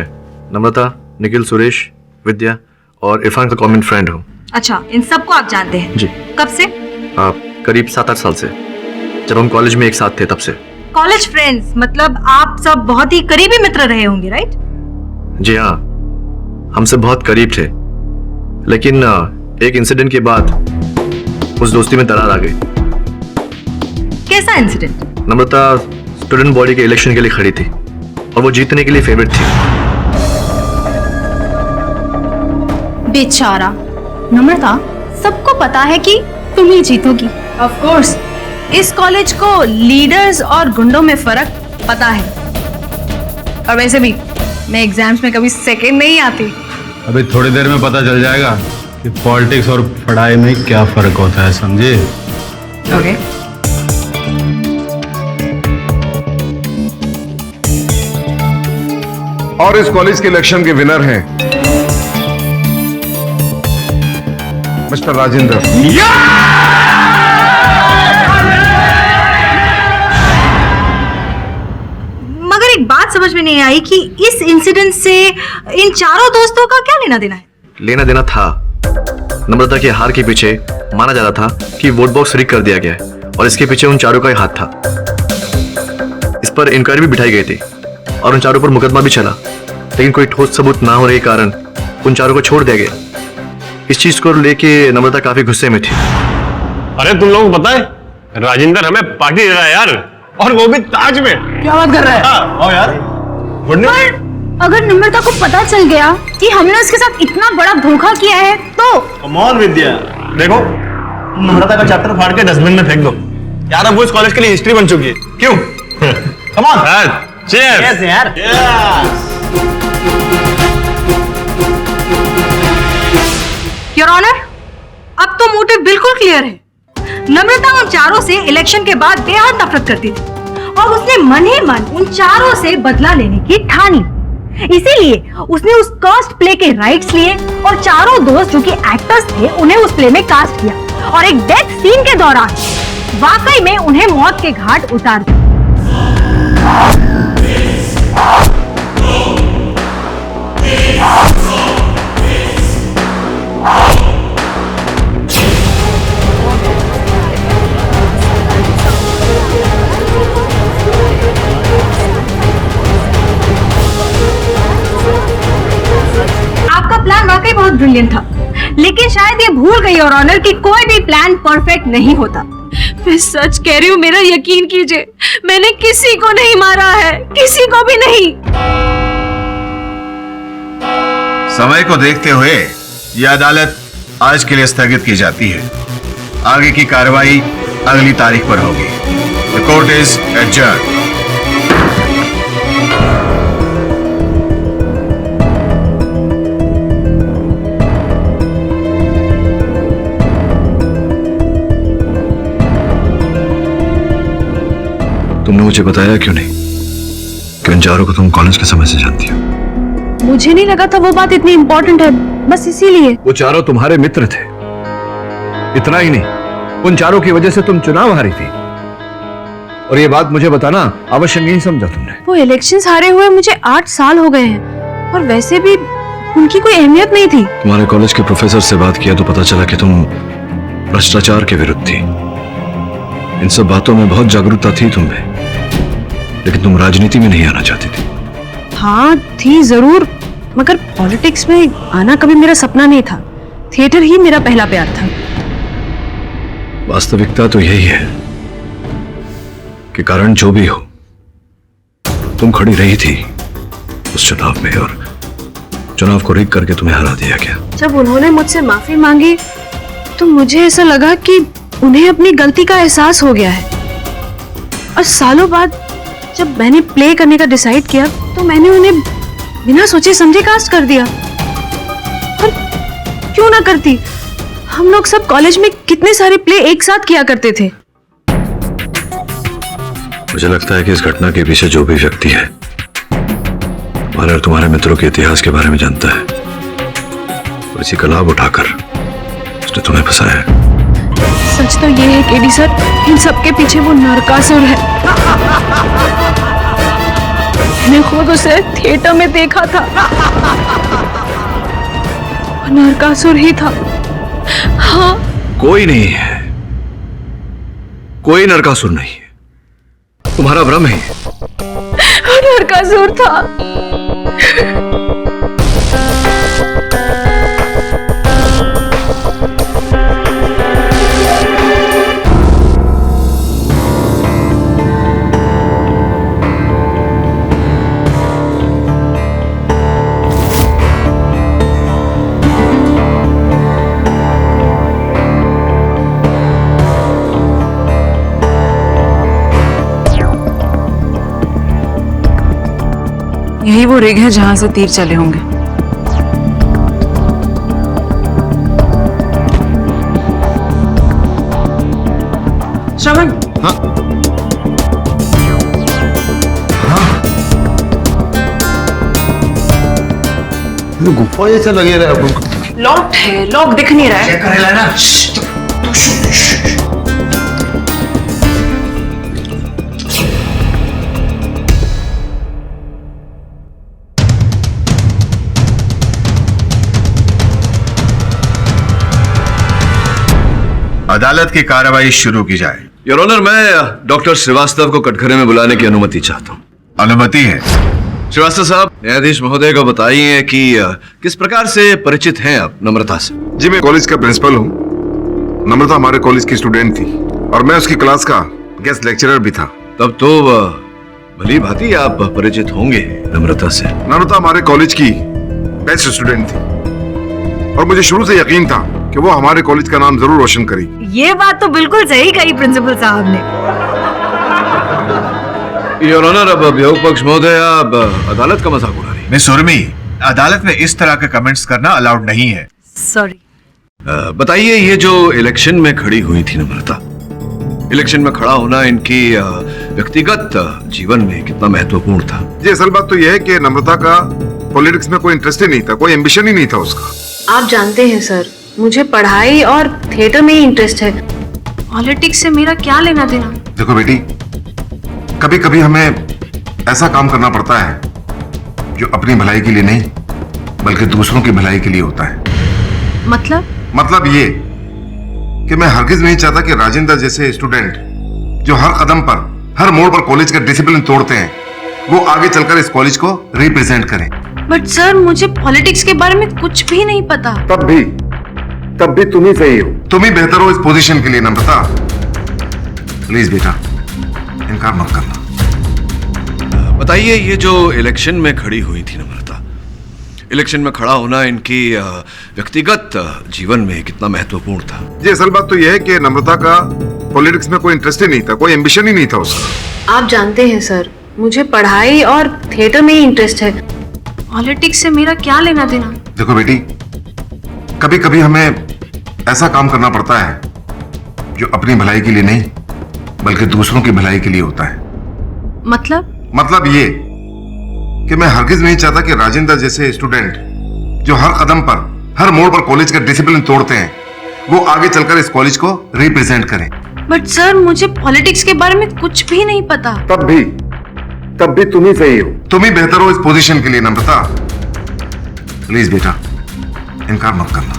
नम्रता, निखिल, सुरेश, विद्या और इरफान का कॉमन फ्रेंड हूँ। अच्छा, इन सबको आप जानते हैं? जी। कब से? करीब 7-8 साल से, जब हम कॉलेज में एक साथ थे तब से। कॉलेज फ्रेंड्स, मतलब आप सब बहुत ही करीबी मित्र रहे होंगे, राइट? जी हाँ, हम सब बहुत करीब थे, लेकिन एक इंसिडेंट के बाद उस दोस्ती में दरार आ गई। कैसा इंसिडेंट? नम्रता स्टूडेंट बॉडी के इलेक्शन के लिए खड़ी थी और वो जीतने के लिए फेवरेट थी। बेचारा नम्रता, सबको पता है कि तुम ही जीतोगी। ऑफ कोर्स, इस कॉलेज को लीडर्स और गुंडों में फर्क पता है। और वैसे भी मैं एग्जाम्स में कभी सेकंड नहीं आती। अभी थोड़ी देर में पता चल जाएगा कि पॉलिटिक्स और पढ़ाई में क्या फर्क होता है, समझे? ओके। और इस कॉलेज के इलेक्शन के विनर हैं मिस्टर राजेंद्र। मगर एक बात समझ में नहीं आई कि इस इंसिडेंट से इन चारों दोस्तों का क्या लेना देना है? लेना देना था, नम्रता के हार के पीछे माना जा रहा था कि वोट बॉक्स रीक कर दिया गया है और इसके पीछे उन चारों का ही हाथ था। इस पर इंक्वायरी भी बिठाई गई थी और उन चारों पर मुकदमा भी चला, लेकिन कोई ठोस सबूत ना होने के कारण उन चारों को छोड़ दिया गया। इस चीज को लेके नम्रता काफी गुस्से में थी। अरे तुम लोगों को पता है, राजेंद्र हमें पार्टी दे रहा है यार, और वो भी ताज में। क्या बात कर रहा है? हाँ यार। पर अगर नम्रता को पता चल गया कि हमने उसके साथ इतना बड़ा धोखा किया है तो? कमाल विद्या, देखो नम्रता का चैप्टर फाड़ के डस्टबिन में फेंक दो यार। अब वो इस कॉलेज के लिए हिस्ट्री बन चुकी है। क्यों? कम ऑन, चीयर्स यार। योर ऑनर, अब तो मोटिव बिल्कुल क्लियर है। नम्रता उन चारों से इलेक्शन के बाद बेहद नफरत करती थी और उसने मन ही मन उन चारों से बदला लेने की ठानी। इसीलिए उसने उस कास्ट प्ले के राइट्स लिए और चारों दोस्त जो कि एक्टर्स थे उन्हें उस प्ले में कास्ट किया और एक डेथ सीन के दौरान वाकई में उन्हें मौत के घाट उतार दिया। आपका प्लान वाकई बहुत ब्रिलियंट था, लेकिन शायद ये भूल गई योर ऑनर कि कोई भी प्लान परफेक्ट नहीं होता। मैं सच कह रही हूँ, मेरा यकीन कीजिए, मैंने किसी को नहीं मारा है, किसी को भी नहीं। समय को देखते हुए यह अदालत आज के लिए स्थगित की जाती है। आगे की कार्रवाई अगली तारीख पर होगी। The court is adjourned. तुमने मुझे बताया क्यों नहीं कि उन चारों को तुम कॉलेज के समय से जानती हो? मुझे नहीं लगा था वो बात इतनी इंपॉर्टेंट है, बस इसीलिए। वो चारों तुम्हारे मित्र थे। इतना ही नहीं, उन चारों की वजह से तुम चुनाव हारी थी, और ये बात मुझे बताना आवश्यक नहीं समझा तुमने। वो इलेक्शंस हारे हुए मुझे 8 साल हो गए हैं, और वैसे भी उनकी कोई अहमियत नहीं थी। तुम्हारे कॉलेज के प्रोफेसर से बात किया तो पता चला कि तुम भ्रष्टाचार के विरुद्ध थी। इन सब बातों में बहुत जागरूकता थी तुम्हें, लेकिन तुम राजनीति में नहीं आना चाहती थी। हाँ थी जरूर, मगर पॉलिटिक्स में आना कभी मेरा सपना नहीं था। थिएटर ही मेरा पहला प्यार था। वास्तविकता तो यही है कि कारण जो भी हो, तुम खड़ी रही थी उस चुनाव में, और चुनाव को रिग करके तुम्हें हरा दिया गया। जब उन्होंने मुझसे माफी मांगी तो मुझे ऐसा लगा कि उन्हें अपनी गलती का एहसास हो गया है। और सालों बाद जब मैंने प्ले करने का डिसाइड किया तो मैंने उन्हें बिना सोचे समझे कास्ट कर दिया। पर क्यों ना करती, हम लोग सब कॉलेज में कितने सारे प्ले एक साथ किया करते थे। मुझे लगता है कि इस घटना के पीछे जो भी व्यक्ति है, तुम्हारे और तुम्हारे मित्रों के इतिहास के बारे में जानता है, और इसी का लाभ उठाकर उसने तुम्हें फंसाया है। सच तो ये है केडी सर, इन सब के पीछे वो नरकासुर है। मैंने खुद उसे थिएटर में देखा था, वो नरकासुर ही था। हाँ, कोई नहीं है, कोई नरकासुर नहीं है, तुम्हारा भ्रम है। वो नरकासुर था। यही वो रिग है जहां से तीर चले होंगे। श्रवण। हाँ। गुफा जैसा लगे रहा है। लॉक है, लॉक दिख नहीं रहा है। चेक करेला ना। अदालत की कार्रवाई शुरू की जाए। योर ऑनर, मैं डॉक्टर श्रीवास्तव को कटघरे में बुलाने की अनुमति चाहता हूँ। अनुमति है। श्रीवास्तव साहब, न्यायाधीश महोदय को बताइए कि किस प्रकार से परिचित हैं आप नम्रता से? जी, मैं कॉलेज का प्रिंसिपल हूँ। नम्रता हमारे कॉलेज की स्टूडेंट थी और मैं उसकी क्लास का गेस्ट लेक्चरर भी था। तब तो भली भांति आप परिचित होंगे नम्रता से। नम्रता हमारे कॉलेज की बेस्ट स्टूडेंट थी और मुझे शुरू से यकीन था कि वो हमारे कॉलेज का नाम जरूर रोशन करेगी। ये बात तो बिल्कुल सही कही प्रिंसिपल साहब ने। योर ऑनर, अब अभियोग पक्ष महोदय आप अदालत का मजाक उड़ा रही। मिस उर्मी, अदालत में इस तरह के कमेंट्स करना अलाउड नहीं है। सॉरी। बताइए, ये जो इलेक्शन में खड़ी हुई थी नम्रता, इलेक्शन में खड़ा होना इनकी व्यक्तिगत जीवन में कितना महत्वपूर्ण था? जी, असल बात तो यह है कि नम्रता का पॉलिटिक्स में कोई इंटरेस्ट ही नहीं था, कोई एम्बिशन ही नहीं था उसका। आप जानते हैं सर, मुझे पढ़ाई और थिएटर में ही इंटरेस्ट है। पॉलिटिक्स से मेरा क्या लेना देना? देखो बेटी, कभी कभी हमें ऐसा काम करना पड़ता है जो अपनी भलाई के लिए नहीं बल्कि दूसरों की भलाई के लिए होता है। मतलब ये कि मैं हरगिज नहीं चाहता कि राजेंद्र जैसे स्टूडेंट जो हर कदम पर, हर मोड़ पर कॉलेज का डिसिप्लिन तोड़ते हैं, वो आगे चलकर इस कॉलेज को रिप्रेजेंट करें। बट सर, मुझे पॉलिटिक्स के बारे में कुछ भी नहीं पता। तब भी तुम ही सही हो, तुम ही बेहतर हो इस पोजीशन के लिए। नम्रता, प्लीज बेटा, इनकार मत करना। बताइए, ये जो इलेक्शन में खड़ी हुई थी नम्रता, इलेक्शन में खड़ा होना इनकी व्यक्तिगत जीवन में कितना महत्वपूर्ण था? जी, असल बात तो यह है कि नम्रता का पॉलिटिक्स में कोई इंटरेस्ट ही नहीं था, कोई एम्बिशन ही नहीं था उसका। आप जानते हैं सर, मुझे पढ़ाई और थिएटर में ही इंटरेस्ट है। पॉलिटिक्स से मेरा क्या लेना देना? देखो बेटी, कभी कभी हमें ऐसा काम करना पड़ता है जो अपनी भलाई के लिए नहीं बल्कि दूसरों की भलाई के लिए होता है। मतलब ये कि मैं हरगिज नहीं चाहता कि राजेंद्र जैसे स्टूडेंट जो हर कदम पर, हर मोड़ पर कॉलेज का डिसिप्लिन तोड़ते हैं, वो आगे चलकर इस कॉलेज को रिप्रेजेंट करें। बट सर, मुझे पॉलिटिक्स के बारे में कुछ भी नहीं पता। तब भी तुम ही सही हो, तुम ही बेहतर हो इस पोजीशन के लिए। नम्रता, प्लीज बेटा, इनकार मत करना।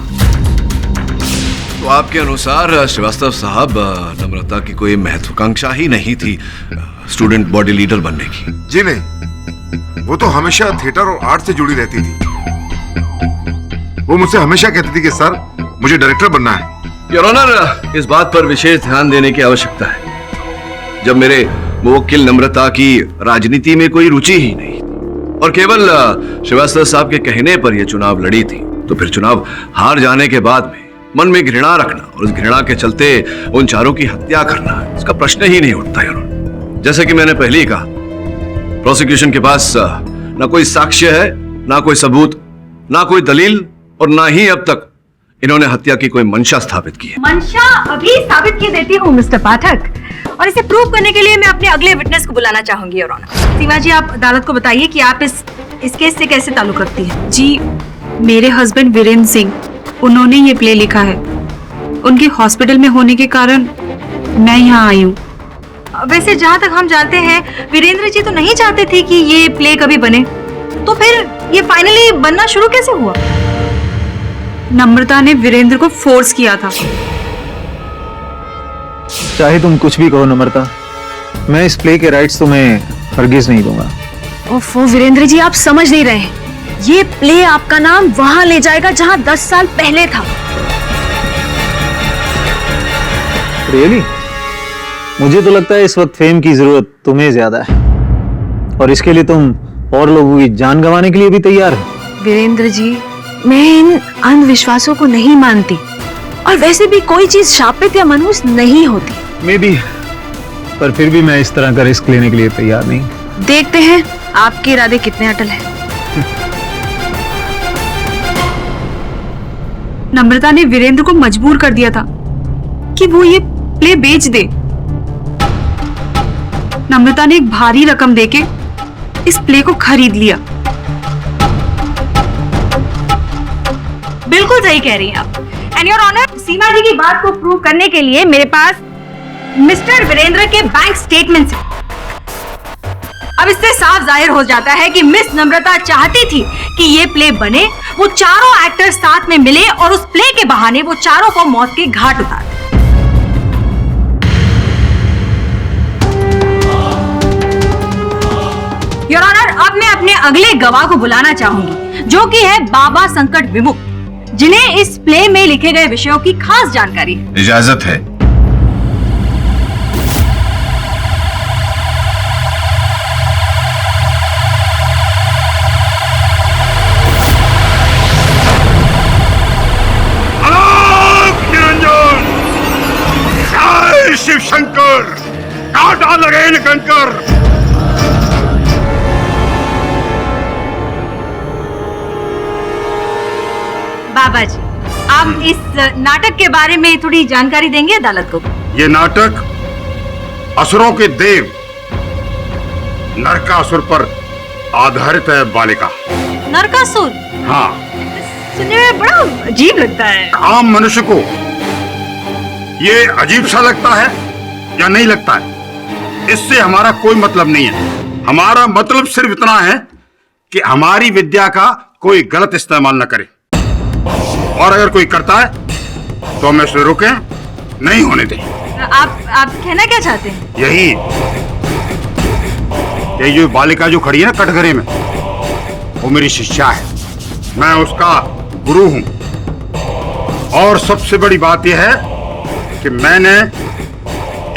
तो आपके अनुसार श्रीवास्तव साहब, नम्रता की कोई महत्वाकांक्षा ही नहीं थी स्टूडेंट बॉडी लीडर बनने की? जी नहीं, वो तो हमेशा थिएटर और आर्ट से जुड़ी रहती थी। वो मुझसे हमेशा कहती थी कि सर, मुझे डायरेक्टर बनना है। योर ऑनर, इस बात पर विशेष ध्यान देने की आवश्यकता है। जब मेरे मुवक्किल नम्रता की राजनीति में कोई रुचि ही नहीं थी और केवल श्रीवास्तव साहब के कहने पर यह चुनाव लड़ी थी, तो फिर चुनाव हार जाने के बाद में मन में घृणा रखना और उस घृणा के चलते उन चारों की हत्या करना, इसका प्रश्न ही नहीं उठता। योर ऑनर, जैसे कि मैंने पहले ही कहा, प्रोसिक्यूशन के पास ना कोई साक्ष्य है, ना कोई सबूत, ना कोई दलील और ना ही अब तक इन्होंने हत्या की कोई मंशा स्थापित की है। मंशा अभी साबित की देती हूँ मिस्टर पाठक, और इसे प्रूव करने के लिए मैं अपने अगले विटनेस को बुलाना चाहूंगी। योर ऑनर, सीमा जी, आप अदालत को बताइए कि आप इस केस से कैसे ताल्लुक रखती हैं। जी, मेरे हस्बैंड वीरेंद्र सिंह, उन्होंने ये प्ले लिखा है। उनके हॉस्पिटल में होने के कारण मैं यहाँ आई हूँ। वैसे जहाँ तक हम जानते हैं, वीरेंद्र जी तो नहीं चाहते थे कि ये प्ले कभी बने, तो फिर ये फाइनली बनना शुरू कैसे हुआ? नम्रता ने वीरेंद्र को फोर्स किया था। चाहे तुम कुछ भी कहो नम्रता, मैं इस प्ले के राइट्स तुम्हें हरगिज नहीं दूंगा। ओफो वीरेंद्र जी, आप समझ नहीं रहे हैं। ये प्ले आपका नाम वहां ले जाएगा जहां 10 साल पहले था। रियली? मुझे तो लगता है इस वक्त फेम की जरूरत तुम्हें ज्यादा है, और इसके लिए तुम और लोगों की जान गंवाने के लिए भी तैयार हो। वीरेंद्र जी, मैं इन अंधविश्वासों को नहीं मानती, और वैसे भी कोई चीज शापित या मनहूस नहीं होती। मे बी, पर फिर भी मैं इस तरह का रिस्क लेने के लिए तैयार नहीं। देखते हैं आपके इरादे कितने अटल हैं। नम्रता ने वीरेंद्र को मजबूर कर दिया था कि वो ये प्ले बेच दे। नम्रता ने एक भारी रकम देके इस प्ले को खरीद लिया। बिल्कुल सही कह रही हैं आप। एंड योर ऑनर, सीमा जी की बात को प्रूव करने के लिए मेरे पास मिस्टर वीरेंद्र के बैंक स्टेटमेंट्स हैं। अब इससे साफ जाहिर हो जाता है कि मिस नम्रता चाहती थी कि ये प्ले बने, वो चारों एक्टर्स साथ में मिले और उस प्ले के बहाने वो चारों को मौत के घाट उतार। योर ऑनर, अब मैं अपने अगले गवाह को बुलाना चाहूंगी, जो कि है बाबा संकट विमुक्त, जिन्हें इस प्ले में लिखे गए विषयों की खास जानकारी है। इजाजत है। शिव शंकर, काटा लगे इन कंकर। बाबा जी, आप इस नाटक के बारे में थोड़ी जानकारी देंगे अदालत को? ये नाटक असुरों के देव नरकासुर पर आधारित है बालिका। नरकासुर? हाँ। सुनने में बड़ा अजीब लगता है। आम मनुष्य को ये अजीब सा लगता है या नहीं लगता है, इससे हमारा कोई मतलब नहीं है। हमारा मतलब सिर्फ इतना है कि हमारी विद्या का कोई गलत इस्तेमाल न करे, और अगर कोई करता है तो हम इसे रोकें, नहीं होने दें। आप कहना क्या चाहते हैं? यही, ये जो बालिका जो खड़ी है ना कटघरे में, वो मेरी शिष्या है, मैं उसका गुरु हूं। और सबसे बड़ी बात यह है कि मैंने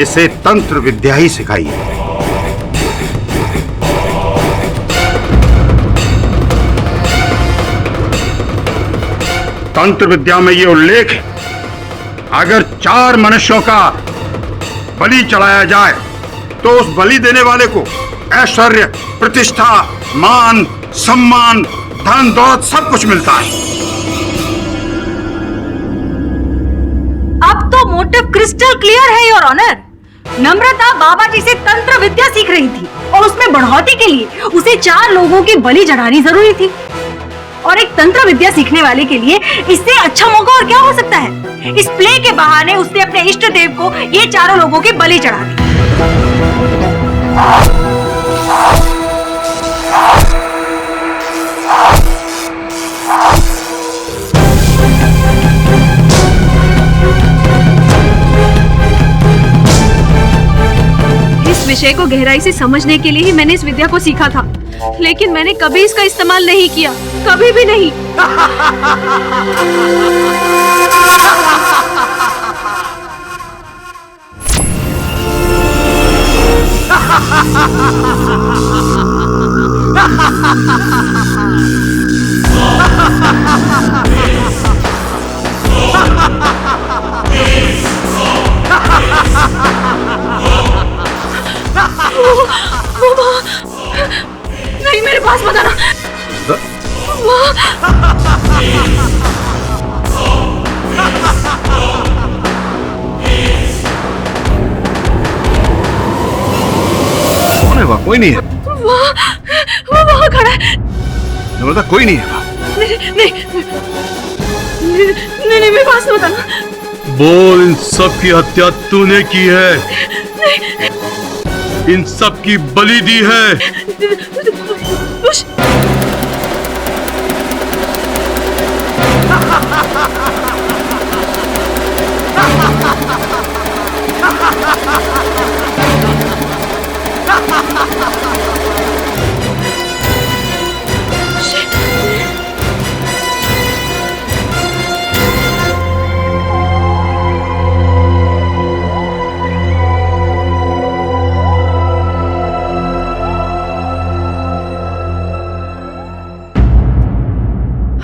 इसे तंत्र विद्या ही सिखाई है। तंत्र विद्या में यह उल्लेख है, अगर 4 मनुष्यों का बलि चढ़ाया जाए तो उस बलि देने वाले को ऐश्वर्य, प्रतिष्ठा, मान, सम्मान, धन दौलत सब कुछ मिलता है। अब तो मोटिव क्रिस्टल क्लियर है योर ऑनर। नम्रता बाबा जी से तंत्र विद्या सीख रही थी और उसमें बढ़ोतरी के लिए उसे 4 लोगों की बलि चढ़ानी जरूरी थी। और एक तंत्र विद्या सीखने वाले के लिए इससे अच्छा मौका और क्या हो सकता है। इस प्ले के बहाने उसने अपने इष्ट देव को ये 4 लोगों की बलि चढ़ा दी। इस विषय को गहराई से समझने के लिए ही मैंने इस विद्या को सीखा था, लेकिन मैंने कभी इसका इस्तेमाल नहीं किया, कभी भी नहीं। नहीं, मेरे पास मत आना। कौन है वहाँ? कोई नहीं है। वो वहाँ खड़ा है। नम्रता, कोई नहीं है वहाँ। नहीं, मेरे पास मत आना। बोल, इन सब की हत्या तूने की है, इन सब की बलि दी है।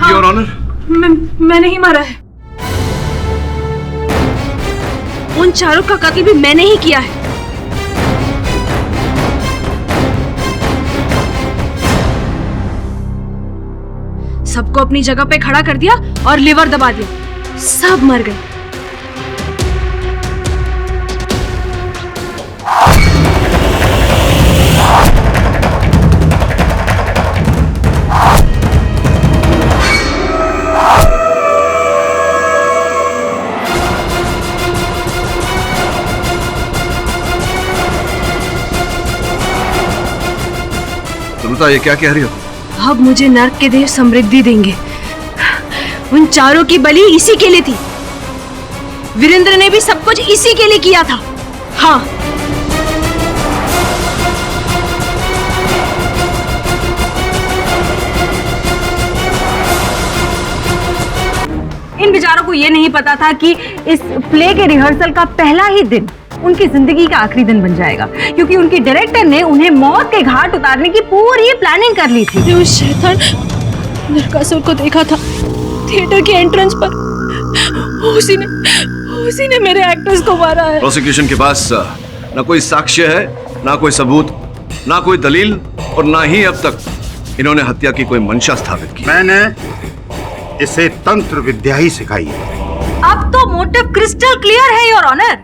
योर ऑनर, मैं नहीं मारा है। उन 4 का कत्ल भी मैंने ही किया है। सबको अपनी जगह पे खड़ा कर दिया और लिवर दबा दिया, सब मर गए। ये क्या कह रही हो? अब मुझे नर्क के देव समृद्धि देंगे। उन 4 की बलि इसी के लिए थी। वीरेंद्र ने भी सब कुछ इसी के लिए किया था। हाँ, इन बेचारों को ये नहीं पता था कि इस प्ले के रिहर्सल का पहला ही दिन उनकी जिंदगी का आखिरी दिन बन जाएगा, क्योंकि उनके डायरेक्टर ने उन्हें मौत के घाट उतारने की पूरी प्लानिंग कर ली थी। उस शैतान नरकासुर को देखा था थिएटर के एंट्रेंस पर। उसी ने मेरे एक्टर्स को मारा है। प्रोसिक्यूशन के पास ना कोई साक्ष्य है, ना कोई सबूत, ना कोई दलील, और ना ही अब तक इन्होंने हत्या की कोई मंशा स्थापित की। मैंने इसे तंत्र विद्या ही सिखाई है। अब तो मोटिव क्रिस्टल क्लियर है योर ऑनर।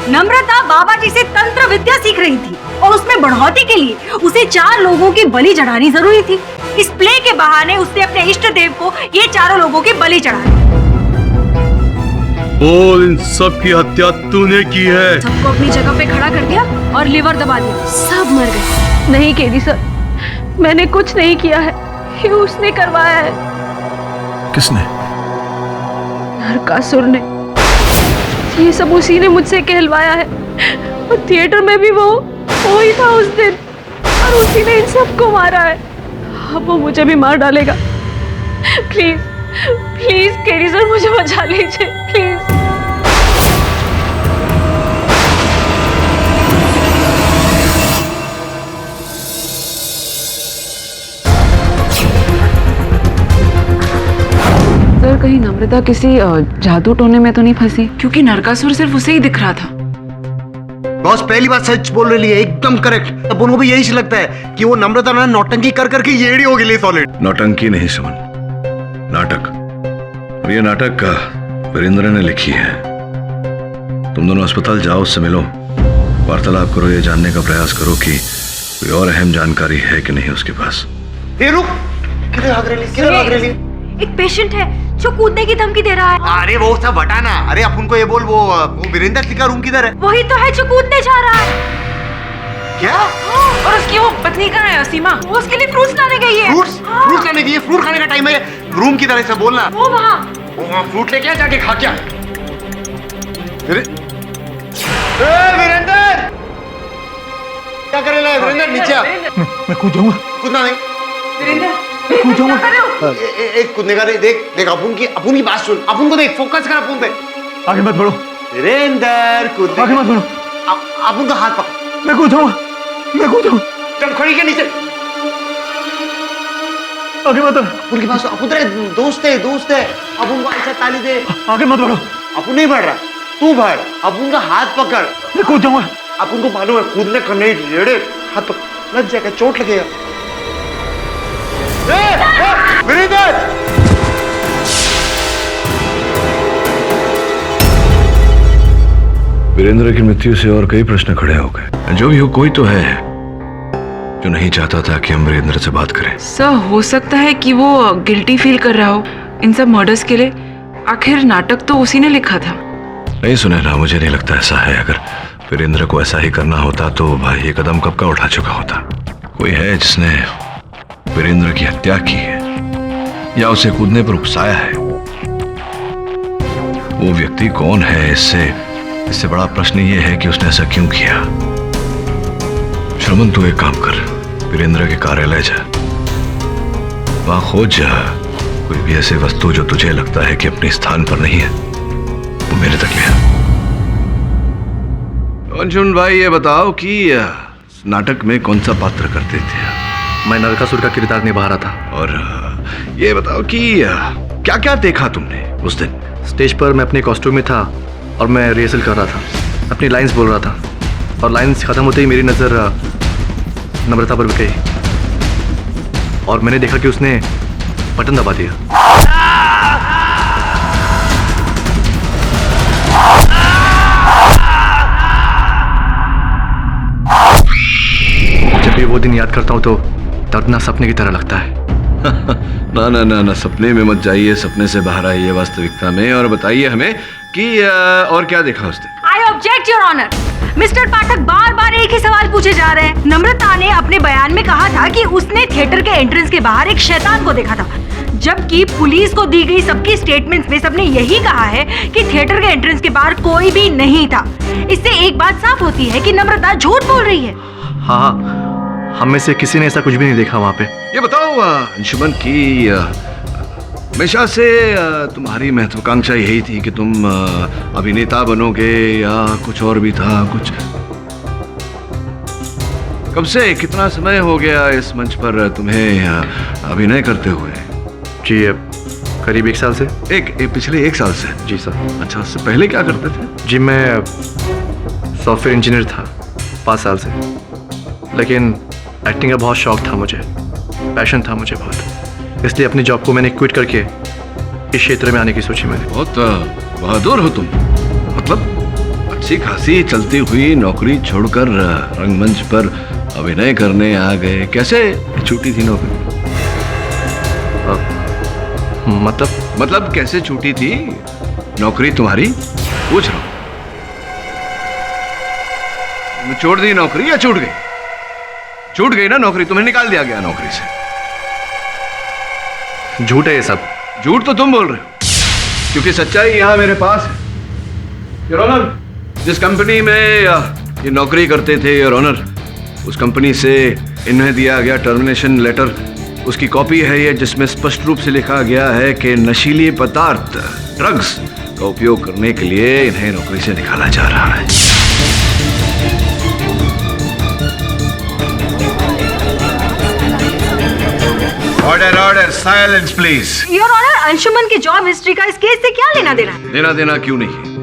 नम्रता बाबा जी से तंत्र विद्या सीख रही थी और उसमें बढ़ोतरी के लिए उसे 4 लोगों की बलि चढ़ानी जरूरी थी। इस प्ले के बहाने उसने अपने इष्ट देव को ये 4 लोगों की बलि चढ़ा दी। बोल, इन सब की हत्या तूने की है। सबको अपनी जगह पे खड़ा कर दिया और लिवर दबा दिया, सब मर गए। नहीं केडी सर, मैंने कुछ नहीं किया है, ये उसने करवाया है। किसने? नरकासुर ने। ये सब उसी ने मुझसे कहलवाया है। और थिएटर में भी वो ही था उस दिन, और उसी ने इन सबको मारा है। अब वो मुझे भी मार डालेगा। प्लीज प्लीज केडी सर, मुझे बचा लीजिए प्लीज। सर, कहीं नम्रता किसी जादू टोने में तो नहीं फंसी? क्योंकि नरकासुर सिर्फ उसे ही दिख रहा था। बॉस पहली बात सच बोल रही है, एकदम करेक्ट। अब उनको भी यही लगता है कि वो नम्रता ना नौटंकी कर करके येड़ी हो गई सॉलिड। नौटंकी नहीं सुमन, नाटक। और ये नाटक वीरेंद्र ने लिखी है। तुम दोनों अस्पताल जाओ, उससे मिलो, वार्तालाप करो, ये जानने का प्रयास करो कि कोई और अहम जानकारी है कि नहीं उसके पास। रुक, किधर भाग रही है? एक पेशेंट है जो कूदने की धमकी दे रहा है। अरे वो सब हटाना। अरे अपन को ये बोल, वो वीरेंद्र सिंह का रूम किधर है? वही तो है जो कूदने जा रहा है। क्या? और उसकी वो पत्नी कहाँ है? सीमा, वो उसके लिए फ्रूट्स लाने गई है। फ्रूट्स लाने गई है? फ्रूट खाने का टाइम है। रूम की तरह से बोलना। वो वहाँ फ्रूट लेके जाके खा क्या? वीरेंद्र क्या करे ला? वीरेंद्र नीचे आ। मैं कूद जाऊंगा। कूदना नहीं। कूद जाऊंगा। एक कूदने का नहीं। देख अपन की बात सुन। अपन को देख, फोकस कर अपन पे। आगे मत बढ़ो वीरेंद्र, कूदने आगे मत बढ़ो। अपन को हाथ पकड़। मैं कूद जाऊंगा। चल खड़ी के नीचे। आगे मत बढ़ो। उनके पास अपन तेरे दोस्त है। अपन को ऐसा ताली दे। आगे मत बढ़ो। अपन नहीं बढ़ रहा, तू बढ़। अपन का हाथ पकड़। मैं कूद जाऊंगा। अपन को मालूम है कूदने का नहीं, रेड़े हाथ पकड़, लग जाएगा, चोट लगेगा। वीरेंद्र! वीरेंद्र की मृत्यु से और कई प्रश्न खड़े हो गए। जो भी हो, कोई तो है जो नहीं चाहता था कि हम वीरेंद्र से बात करें। सर, हो सकता है कि वो गिल्टी फील कर रहा हो इन सब मर्डर्स के लिए। आखिर नाटक तो उसी ने लिखा था। नहीं सुनहरा, मुझे नहीं लगता ऐसा है। अगर वीरेंद्र को ऐसा ही करना होता तो भाई ये कदम कब का उठा चुका होता। कोई है जिसने वीरेंद्र की हत्या की है या उसे कूदने पर उकसाया है। वो व्यक्ति कौन है, इससे बड़ा प्रश्न ये है कि उसने ऐसा क्यों किया। श्रमन, तू एक काम कर, वीरेंद्र के कार्यालय जा, वहां खोज जा कोई भी ऐसी वस्तु जो तुझे लगता है कि अपने स्थान पर नहीं है, वो मेरे तक ले आ। अर्जुन भाई, ये बताओ कि नाटक में कौन सा पात्र करते थे? मैं नरकासुर का किरदार निभा रहा था। और ये बताओ कि क्या क्या देखा तुमने उस दिन? स्टेज पर मैं अपने कॉस्ट्यूम में था और मैं रिहर्सल कर रहा था, अपनी लाइंस बोल रहा था, और लाइंस खत्म होते ही मेरी नज़र नम्रता पर भी गई और मैंने देखा कि उसने बटन दबा दिया। जब भी वो दिन याद करता हूँ तो दर्दनाक सपने की तरह लगता है। ना ना ना ना, सपने में मत जाइए, सपने से बाहर आइए वास्तविकता में और बताइए हमें कि और क्या देखा उसने। I object your honour. Mister Pathak बार बार एक ही सवाल पूछे जा रहे हैं। नम्रता ने अपने बयान में कहा था कि उसने थिएटर के एंट्रेंस के बाहर एक शैतान को देखा था, जबकि पुलिस को दी गई सबकी स्टेटमेंट्स में सबने यही कहा है कि थिएटर के एंट्रेंस के बाहर कोई भी नहीं था। इससे एक बात साफ होती है कि नम्रता झूठ बोल रही है। हाँ, हम में से किसी ने ऐसा कुछ भी नहीं देखा वहाँ पे। ये बताओ अंशुमन की हमेशा से तुम्हारी महत्वाकांक्षा यही थी कि तुम अभिनेता बनोगे या कुछ और भी था? कुछ कब से, कितना समय हो गया इस मंच पर तुम्हें अभिनय करते हुए? जी करीब 1 साल से। पिछले 1 साल से? जी सर। अच्छा, उससे पहले क्या करते थे? जी मैं सॉफ्टवेयर इंजीनियर था 5 साल से, लेकिन एक्टिंग का बहुत शौक था मुझे, पैशन था मुझे बहुत, इसलिए अपनी जॉब को मैंने क्विट करके इस क्षेत्र में आने की सोची मैंने। बहुत बहादुर हो तुम। मतलब अच्छी खासी चलती हुई नौकरी छोड़कर रंगमंच पर अभिनय करने आ गए। कैसे छूटी थी नौकरी? मतलब कैसे छूटी थी? नौकरी तुम्हारी? पूछ रहा हूं। छोड़ दी नौकरी या छूट गई? छूट गई ना नौकरी, तुम्हें निकाल दिया गया नौकरी से। झूठ है ये सब। झूठ तो तुम बोल रहे हो, क्योंकि सच्चाई यहां मेरे पास है। योर ऑनर, जिस कंपनी में ये नौकरी करते थे योर ऑनर, उस कंपनी से इन्हें दिया गया टर्मिनेशन लेटर, उसकी कॉपी है ये, जिसमें स्पष्ट रूप से लिखा गया है कि नशीली पदार्थ ड्रग्स का उपयोग करने के लिए इन्हें नौकरी से निकाला जा रहा है। Order order, silence please. Your honour, Anshuman की जॉब हिस्ट्री का इस केस से क्या लेना देना? लेना देना क्यों नहीं?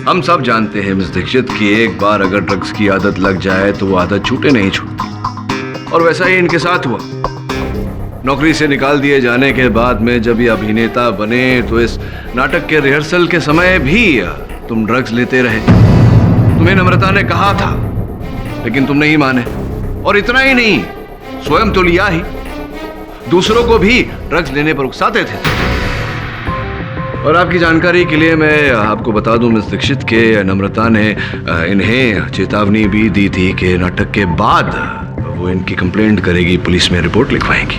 हम सब जानते हैं मिस दीक्षित कि एक बार अगर ड्रग्स की आदत लग जाए तो वो आदत छूटे नहीं छूटती, और वैसा ही इनके साथ हुआ। नौकरी से निकाल दिए जाने के बाद में जब ये अभिनेता बने तो इस नाटक के रिहर्सल के समय भी तुम ड्रग्स लेते रहे। तुम्हें नम्रता ने कहा था, लेकिन तुम नहीं माने। और इतना ही नहीं, स्वयं तो लिया ही, दूसरों को भी ड्रग्स लेने पर उकसाते थे। और आपकी जानकारी के लिए मैं आपको बता दूं मिस दीक्षित के नम्रता ने इन्हें चेतावनी भी दी थी कि नाटक के बाद वो इनकी कंप्लेंट करेगी, पुलिस में रिपोर्ट लिखवाएंगी।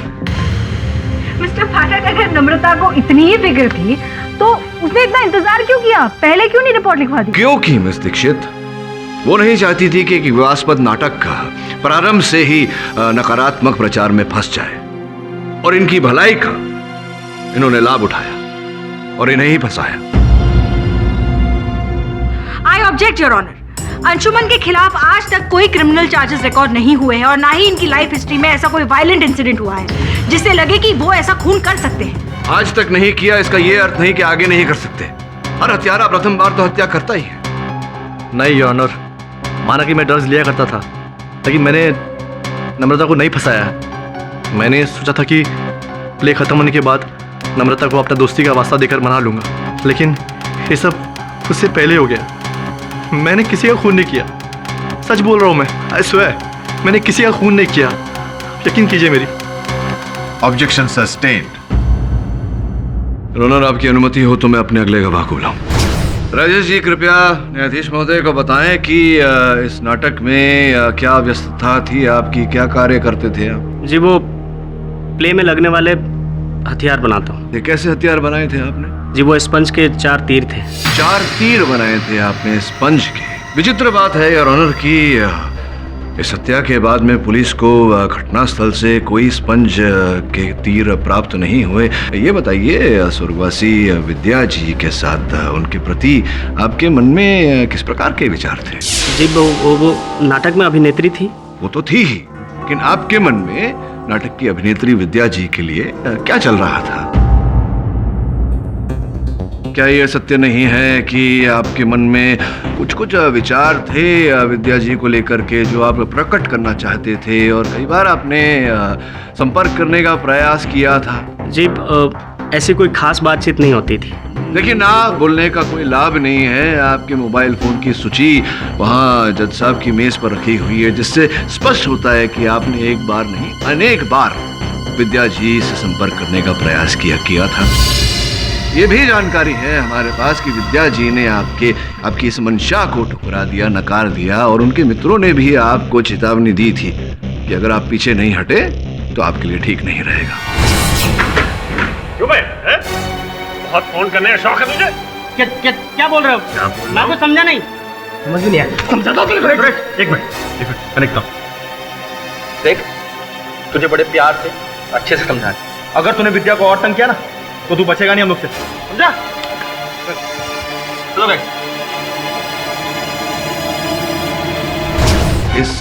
मिस्टर पाठक, अगर नम्रता को इतनी ही फिक्र थी तो उसने इतना इंतजार क्यों किया? पहले क्यों नहीं रिपोर्ट लिखवा दी? क्योंकि मिस दीक्षित वो नहीं चाहती थी कि विवादास्पद नाटक का प्रारंभ से ही नकारात्मक प्रचार में फंस जाए, और इनकी भलाई का इन्होंने लाभ उठाया और इन्हें ही फंसाया। I object your honour. Anshuman के खिलाफ आज तक कोई क्रिमिनल चार्जेस रिकॉर्ड नहीं हुए हैं, और ना ही इनकी लाइफ हिस्ट्री में ऐसा कोई वायलेंट इंसिडेंट हुआ है जिससे लगे कि वो ऐसा खून कर सकते हैं। आज तक नहीं किया, इसका ये अर्थ नहीं कि आगे नहीं कर सकते। हर हत्यारा प्रथम बार तो हत्या करता ही है। नहीं योर ऑनर, माना कि मैं ड्रग्स लिया करता था, लेकिन मैंने नम्रता को नहीं फंसाया। मैंने सोचा था कि प्ले खत्म होने के बाद नम्रता को अपना दोस्ती का वास्ता देकर मना लूंगा, लेकिन ये सब उससे पहले हो गया। मैंने किसी का खून नहीं किया, सच बोल रहा हूँ मैं, आई स्वेयर, मैंने किसी का खून नहीं किया, यकीन कीजिए मेरी। Objection sustained. ऑनर, आपकी अनुमति हो तो मैं अपने अगले गवाह को बुलाऊं। राजेश जी, कृपया न्यायाधीश महोदय को बताएं कि इस नाटक में क्या व्यस्तता थी आपकी, क्या कार्य करते थे आप? जी, वो प्ले में लगने वाले हथियार बनाता हूँ। कैसे हथियार बनाए थे आपने? जी, वो स्पंज के 4 तीर थे। 4 तीर बनाए थे आपने स्पंज के? विचित्र बात है योर ऑनर कि इस हत्या के बाद में पुलिस को घटनास्थल से कोई स्पंज के तीर प्राप्त नहीं हुए। ये बताइए, स्वर्गवासी विद्या जी के साथ उनके प्रति आपके मन में किस प्रकार के विचार थे? जी, वो नाटक में अभिनेत्री थी। वो तो थी ही, लेकिन आपके मन में नाटक की अभिनेत्री विद्या जी के लिए क्या चल रहा था? क्या यह सत्य नहीं है कि आपके मन में कुछ कुछ विचार थे विद्या जी को लेकर के जो आप प्रकट करना चाहते थे, और कई बार आपने संपर्क करने का प्रयास किया था? जी, ऐसी कोई खास बातचीत नहीं होती थी। देखिए, ना बोलने का कोई लाभ नहीं है। आपके मोबाइल फोन की सूची वहाँ जज साहब की मेज पर रखी हुई है, जिससे स्पष्ट होता है कि आपने एक बार नहीं अनेक बार विद्या जी से संपर्क करने का प्रयास किया था। ये भी जानकारी है हमारे पास कि विद्या जी ने आपकी इस मंशा को ठुकरा दिया, नकार दिया, और उनके मित्रों ने भी आपको चेतावनी दी थी कि अगर आप पीछे नहीं हटे तो आपके लिए ठीक नहीं रहेगा। क्यों भाई, बहुत फोन करने का शौक है तुझे? क्या बोल रहे हो? मैं कुछ समझा नहीं। समझ भी नहीं आया। समझा दो। एक मिनट कनेक्ट करो। देख, तुझे बड़े प्यार से अच्छे से समझाया। अगर तूने विद्या को और तंग किया ना तो तू बचेगा नहीं हम लोग से, समझा? चलो भाई। इस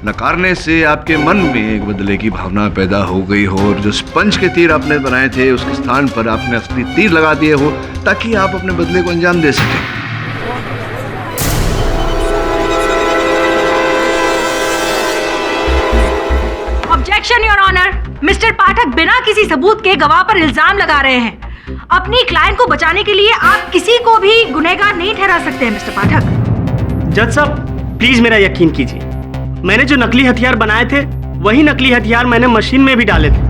नकारने से आपके मन में एक बदले की भावना पैदा हो गई हो, और जो स्पंज के तीर आपने बनाए थे उसके स्थान पर आपने असली तीर लगा दिए हो, ताकि आप अपने बदले को अंजाम दे सकें। Objection your honour. Mister Pathak बिना किसी सबूत के गवाह पर इल्जाम लगा रहे हैं। अपनी क्लाइंट को बचाने के लिए आप किसी को भी गुनहगार नहीं ठहरा सकते हैं मिस्टर पाठक। जज साहब, प्लीज मेरा यकीन कीजिए, मैंने जो नकली हथियार बनाए थे वही नकली हथियार मैंने मशीन में भी डाले थे।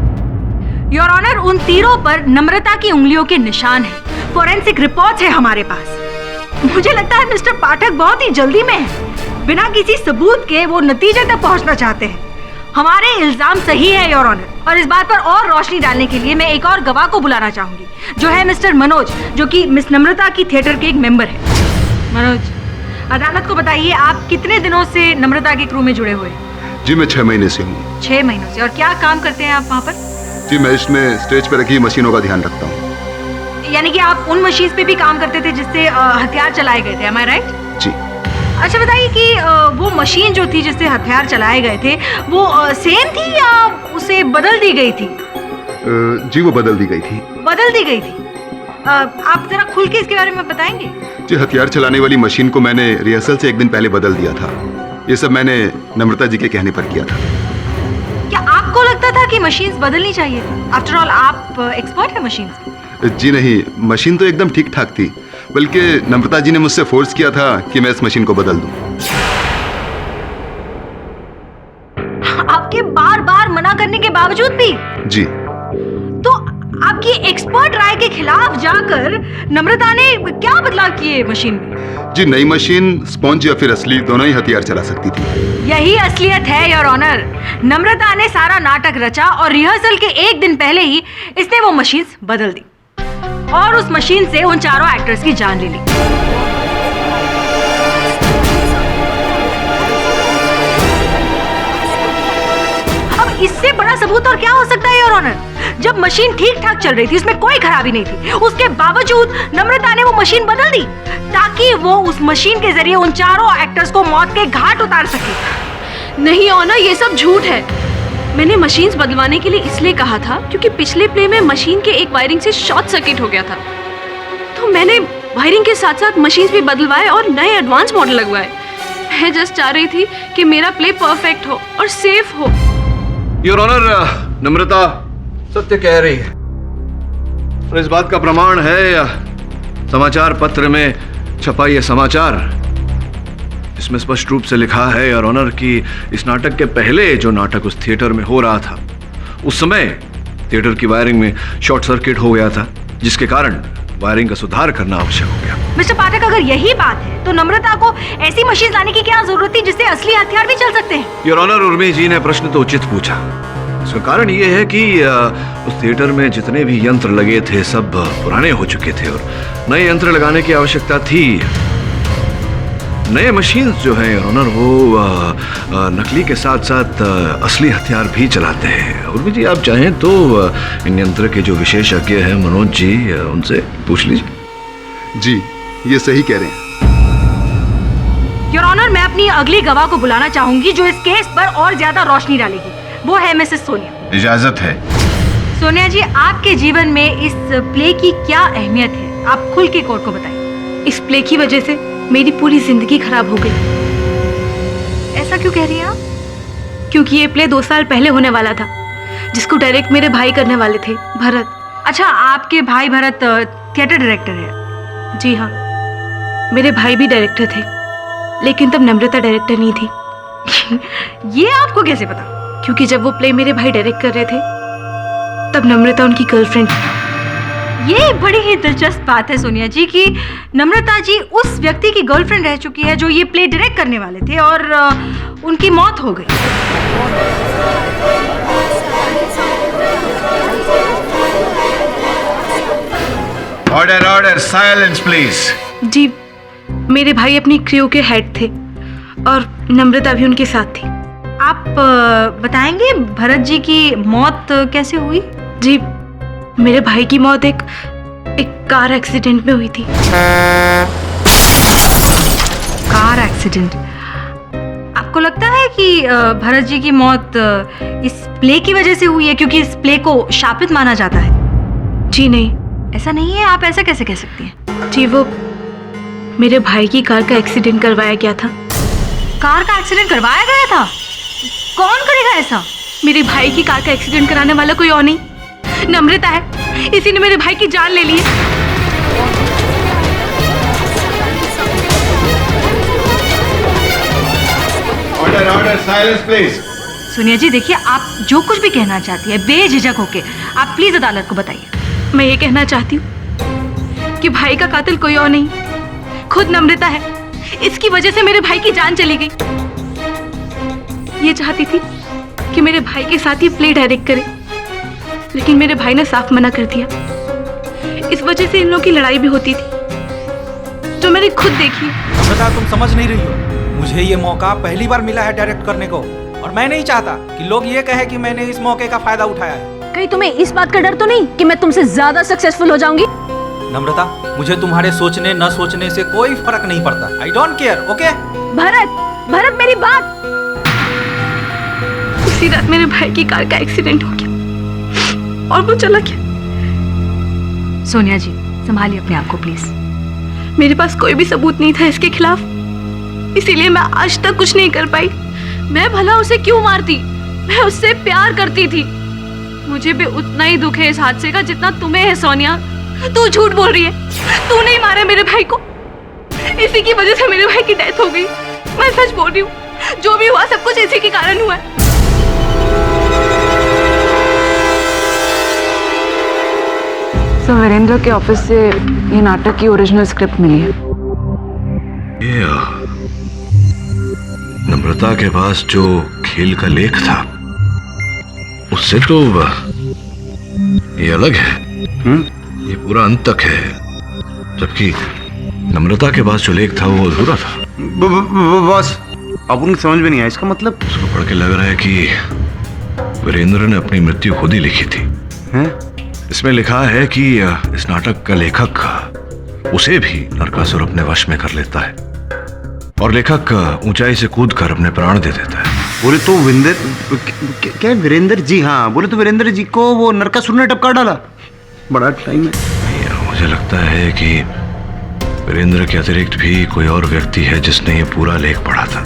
योर ऑनर, उन तीरों पर नम्रता की उंगलियों के निशान हैं। फोरेंसिक रिपोर्ट्स है हमारे पास। मुझे लगता है मिस्टर पाठक बहुत ही जल्दी में है। बिना किसी सबूत के वो नतीजे तक पहुंचना चाहते हैं। हमारे इल्जाम सही है योर ऑनर, और इस बात पर और रोशनी डालने के लिए मैं एक और गवाह को बुलाना चाहूंगी, जो है मिस्टर मनोज, जो कि मिस नम्रता की थिएटर के एक मेंबर है। मनोज, अदालत को बताइए, आप कितने दिनों से नम्रता के क्रू में जुड़े हुए हैं? जी मैं 6 महीने से हूँ। 6 महीनों से। और क्या काम करते हैं आप वहाँ पर? जी मैं इसमें स्टेज पर रखी मशीनों का ध्यान रखता हूँ। यानी कि आप उन मशीन पे भी काम करते थे जिससे हथियार चलाए गए थे, एम आई राइट? जी। अच्छा बताइए कि वो मशीन जो थी जिससे हथियार चलाए गए थे, वो सेम थी या उसे बदल दी गई थी? जी वो बदल दी गई थी। बदल दी गई थी। आप जरा खुल के इसके बारे में बताएंगे? जी हथियार चलाने वाली मशीन को मैंने रिहर्सल से एक दिन पहले बदल दिया था। ये सब मैंने नम्रता जी के कहने पर किया था। क्या आपको लगता था कि मशीन्स बदलनी चाहिए? आफ्टर ऑल आप एक्सपर्ट हैं मशीन्स के। जी नहीं, मशीन तो एकदम ठीक ठाक थी, बल्कि नम्रता जी ने मुझसे फोर्स किया था कि मैं इस मशीन को बदल दूं। आपके बार बार मना करने के बावजूद भी? जी। तो आपकी एक्सपर्ट राय के खिलाफ जाकर नम्रता ने क्या बदलाव किए मशीन में? जी नई मशीन स्पॉन्ज या फिर असली दोनों ही हथियार चला सकती थी। यही असलियत है योर ऑनर। नम्रता ने सारा नाटक रचा और रिहर्सल के एक दिन पहले ही इसने वो मशीन बदल दी और उस मशीन से उन चारों एक्टर्स की जान ले ली। अब इससे बड़ा सबूत और क्या हो सकता है योर ऑनर? जब मशीन ठीक ठाक चल रही थी, उसमें कोई खराबी नहीं थी, उसके बावजूद नम्रता ने वो मशीन बदल दी ताकि वो उस मशीन के जरिए उन चारों एक्टर्स को मौत के घाट उतार सके। नहीं ऑनर, ये सब झूठ है। मैंने मशीन्स बदलवाने के लिए इसलिए कहा था क्योंकि पिछले प्ले में मशीन के एक वायरिंग से शॉर्ट सर्किट हो गया था, तो मैंने वायरिंग के साथ साथ मशीन्स भी बदलवाए और नए एडवांस मॉडल लगवाए। मैं जस्ट चाह रही थी कि मेरा प्ले परफेक्ट हो और सेफ हो। योर ऑनर, नम्रता सत्य कह रही है और इस बात का प्रमाण है समाचार पत्र में छपा ये समाचार। इसमें स्पष्ट रूप से लिखा है योर ऑनर कि इस नाटक के पहले जो नाटक उस थिएटर में हो रहा था, उस समय थिएटर की वायरिंग में शॉर्ट सर्किट हो गया था, जिसके कारण वायरिंग का सुधार करना आवश्यक हो गया। मिस्टर पाठक, अगर यही बात है तो नम्रता को ऐसी मशीन लाने की क्या जरूरत थी जिससे असली हथियार भी चल सकते हैं? योर ऑनर, उर्मी जी ने प्रश्न तो उचित पूछा। इसका कारण ये है कि उस थिएटर में जितने भी यंत्र लगे थे सब पुराने हो चुके थे और नए यंत्र लगाने की आवश्यकता थी। नए मशीन्स जो हैं योर ऑनर, वो नकली के साथ साथ असली हथियार भी चलाते हैं। उर्मी जी, आप चाहें तो इन यंत्र के जो विशेषज्ञ हैं मनोज जी, उनसे पूछ लीजिए। जी ये सही कह रहे हैं योर ऑनर। मैं अपनी अगली गवाह को बुलाना चाहूंगी जो इस केस पर और ज्यादा रोशनी डालेगी। वो है मिसेस सोनिया। इजाजत है। सोनिया जी, आपके जीवन में इस प्ले की क्या अहमियत है? आप खुल के कोर्ट को बताइए। इस प्ले की वजह से मेरी पूरी जिंदगी खराब हो गई। ऐसा क्यों कह रही हैं आप? क्योंकि ये प्ले 2 साल पहले होने वाला था, जिसको डायरेक्ट मेरे भाई करने वाले थे, भरत। अच्छा, आपके भाई भरत थिएटर डायरेक्टर है? जी हाँ, मेरे भाई भी डायरेक्टर थे, लेकिन तब नम्रता डायरेक्टर नहीं थी। ये आपको कैसे पता? क्योंकि जब वो प्ले मेरे भाई डायरेक्ट कर रहे थे तब नम्रता उनकी गर्लफ्रेंड थी। ये बड़ी ही दिलचस्प बात है सोनिया जी कि नम्रता जी उस व्यक्ति की गर्लफ्रेंड रह चुकी है जो ये प्ले डायरेक्ट करने वाले थे और उनकी मौत हो गई। Order order, silence please. जी, मेरे भाई अपनी क्रू के हेड थे और नम्रता भी उनके साथ थी। आप बताएंगे भरत जी की मौत कैसे हुई? जी, मेरे भाई की मौत एक कार एक्सीडेंट में हुई थी। Car accident? आपको लगता है कि भरत जी की मौत इस प्ले की वजह से हुई है क्योंकि इस प्ले को शापित माना जाता है? जी नहीं, ऐसा नहीं है। आप ऐसा कैसे कह सकती हैं? जी, वो मेरे भाई की कार का एक्सीडेंट करवाया गया था। कार का एक्सीडेंट करवाया गया था? कौन करेगा ऐसा? मेरे भाई की कार का एक्सीडेंट कराने वाला कोई और नहीं, नम्रता है। इसी ने मेरे भाई की जान ले ली। Order order, silence please. Sonia ji देखिए, आप जो कुछ भी कहना चाहती है बेझिझक होके आप प्लीज अदालत को बताइए। मैं ये कहना चाहती हूँ कि भाई का कातिल कोई और नहीं, खुद नम्रता है। इसकी वजह से मेरे भाई की जान चली गई। ये चाहती थी कि मेरे भाई के साथ ही प्ले डायरेक्ट करे, लेकिन मेरे भाई ने साफ मना कर दिया। इस वजह से इन लोगों की लड़ाई भी होती थी, जो मैंने खुद देखी। नम्रता, तुम समझ नहीं रही हो। मुझे ये मौका पहली बार मिला है डायरेक्ट करने को, और मैं नहीं चाहता कि लोग ये कहे कि मैंने इस मौके का फायदा उठाया है। कहीं तुम्हें इस बात का डर तो नहीं कि मैं तुमसे ज्यादा सक्सेसफुल हो जाऊंगी? नम्रता, मुझे तुम्हारे सोचने न सोचने से कोई फर्क नहीं पड़ता। I don't care, okay? Bharat मेरी बात। उसी रात मेरे भाई की कार का एक्सीडेंट हो गया और वो चला गया। सोनिया जी संभालिए अपने आप को प्लीज। मेरे पास कोई भी सबूत नहीं था इसके खिलाफ, इसीलिए मैं आज तक कुछ नहीं कर पाई। मैं भला उसे क्यों मारती? मैं उससे प्यार करती थी। मुझे भी उतना ही दुख है इस हादसे का जितना तुम्हें है सोनिया। तू झूठ बोल रही है, तू नहीं मारा मेरे भाई को। इसी की वजह से मेरे भाई की डेथ हो गई। मैं सच बोल रही हूँ, जो भी हुआ सब कुछ इसी के कारण हुआ है। सर, वीरेंद्र के ऑफिस से ये नाटक की ओरिजिनल स्क्रिप्ट मिली है। ये नम्रता के पास जो खेल का लेख था उससे तो ये अलग है। ये पूरा अंत तक है, जबकि नम्रता के पास जो लेख था वो अधूरा था। बस अब उनको समझ में नहीं आया इसका मतलब। उसको पढ़ के लग रहा है कि वीरेंद्र ने अपनी मृत्यु खुद ही लिखी थी। इसमें लिखा है कि इस नाटक का लेखक उसे भी नरकासुर अपने वश में कर लेता है और लेखक ऊंचाई से कूदकर अपने प्राण दे देता है। बोले तो क्या वीरेंद्र जी? हाँ, बोले तो वीरेंद्र जी को वो नरकासुर ने टपका डाला। बड़ा टाइम है। मुझे लगता है कि वीरेंद्र के अतिरिक्त भी कोई और व्यक्ति है जिसने ये पूरा लेख पढ़ा था,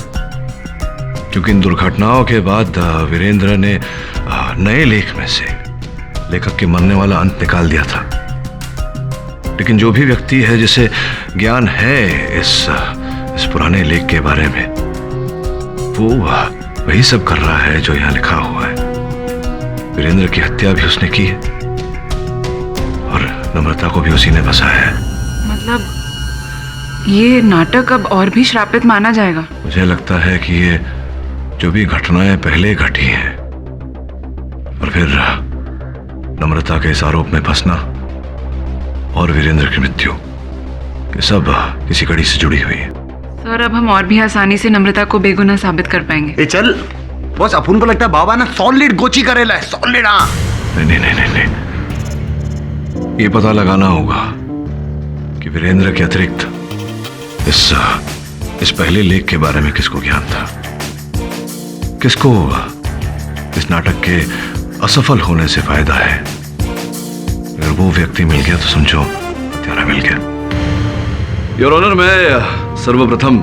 क्योंकि इन दुर्घटनाओं के बाद वीरेंद्र ने नए लेख में से लेखक के मरने वाला अंत निकाल दिया था। लेकिन जो भी व्यक्ति है जिसे ज्ञान है इस पुराने लेख के बारे में, वो वही सब कर रहा है जो यहाँ लिखा हुआ है। वीरेंद्र की हत्या भी उसने की है और नम्रता को भी उसी ने बसाया है। मतलब ये नाटक अब और भी श्रापित माना जाएगा? मुझे लगता है कि ये जो भी घटनाएं पहले घटी हैं और फिर नम्रता के इस आरोप में फंसना और वीरेंद्र की मृत्यु, ये सब किसी कड़ी से जुड़ी हुई है। सर, अब हम और भी आसानी से नम्रता को बेगुनाह साबित कर पाएंगे। चल बस, अपन को लगता है बाबा ना सॉलिड गोची करेला है। सॉलिड। नहीं, ये पता लगाना होगा कि वीरेंद्र के अतिरिक्त इस पहले लेख के बारे में किसको ज्ञान था, किसको इस नाटक के असफल होने से फायदा है। अगर वो व्यक्ति मिल गया तो समझो हत्यारा मिल गया। योर ऑनर, मैं सर्वप्रथम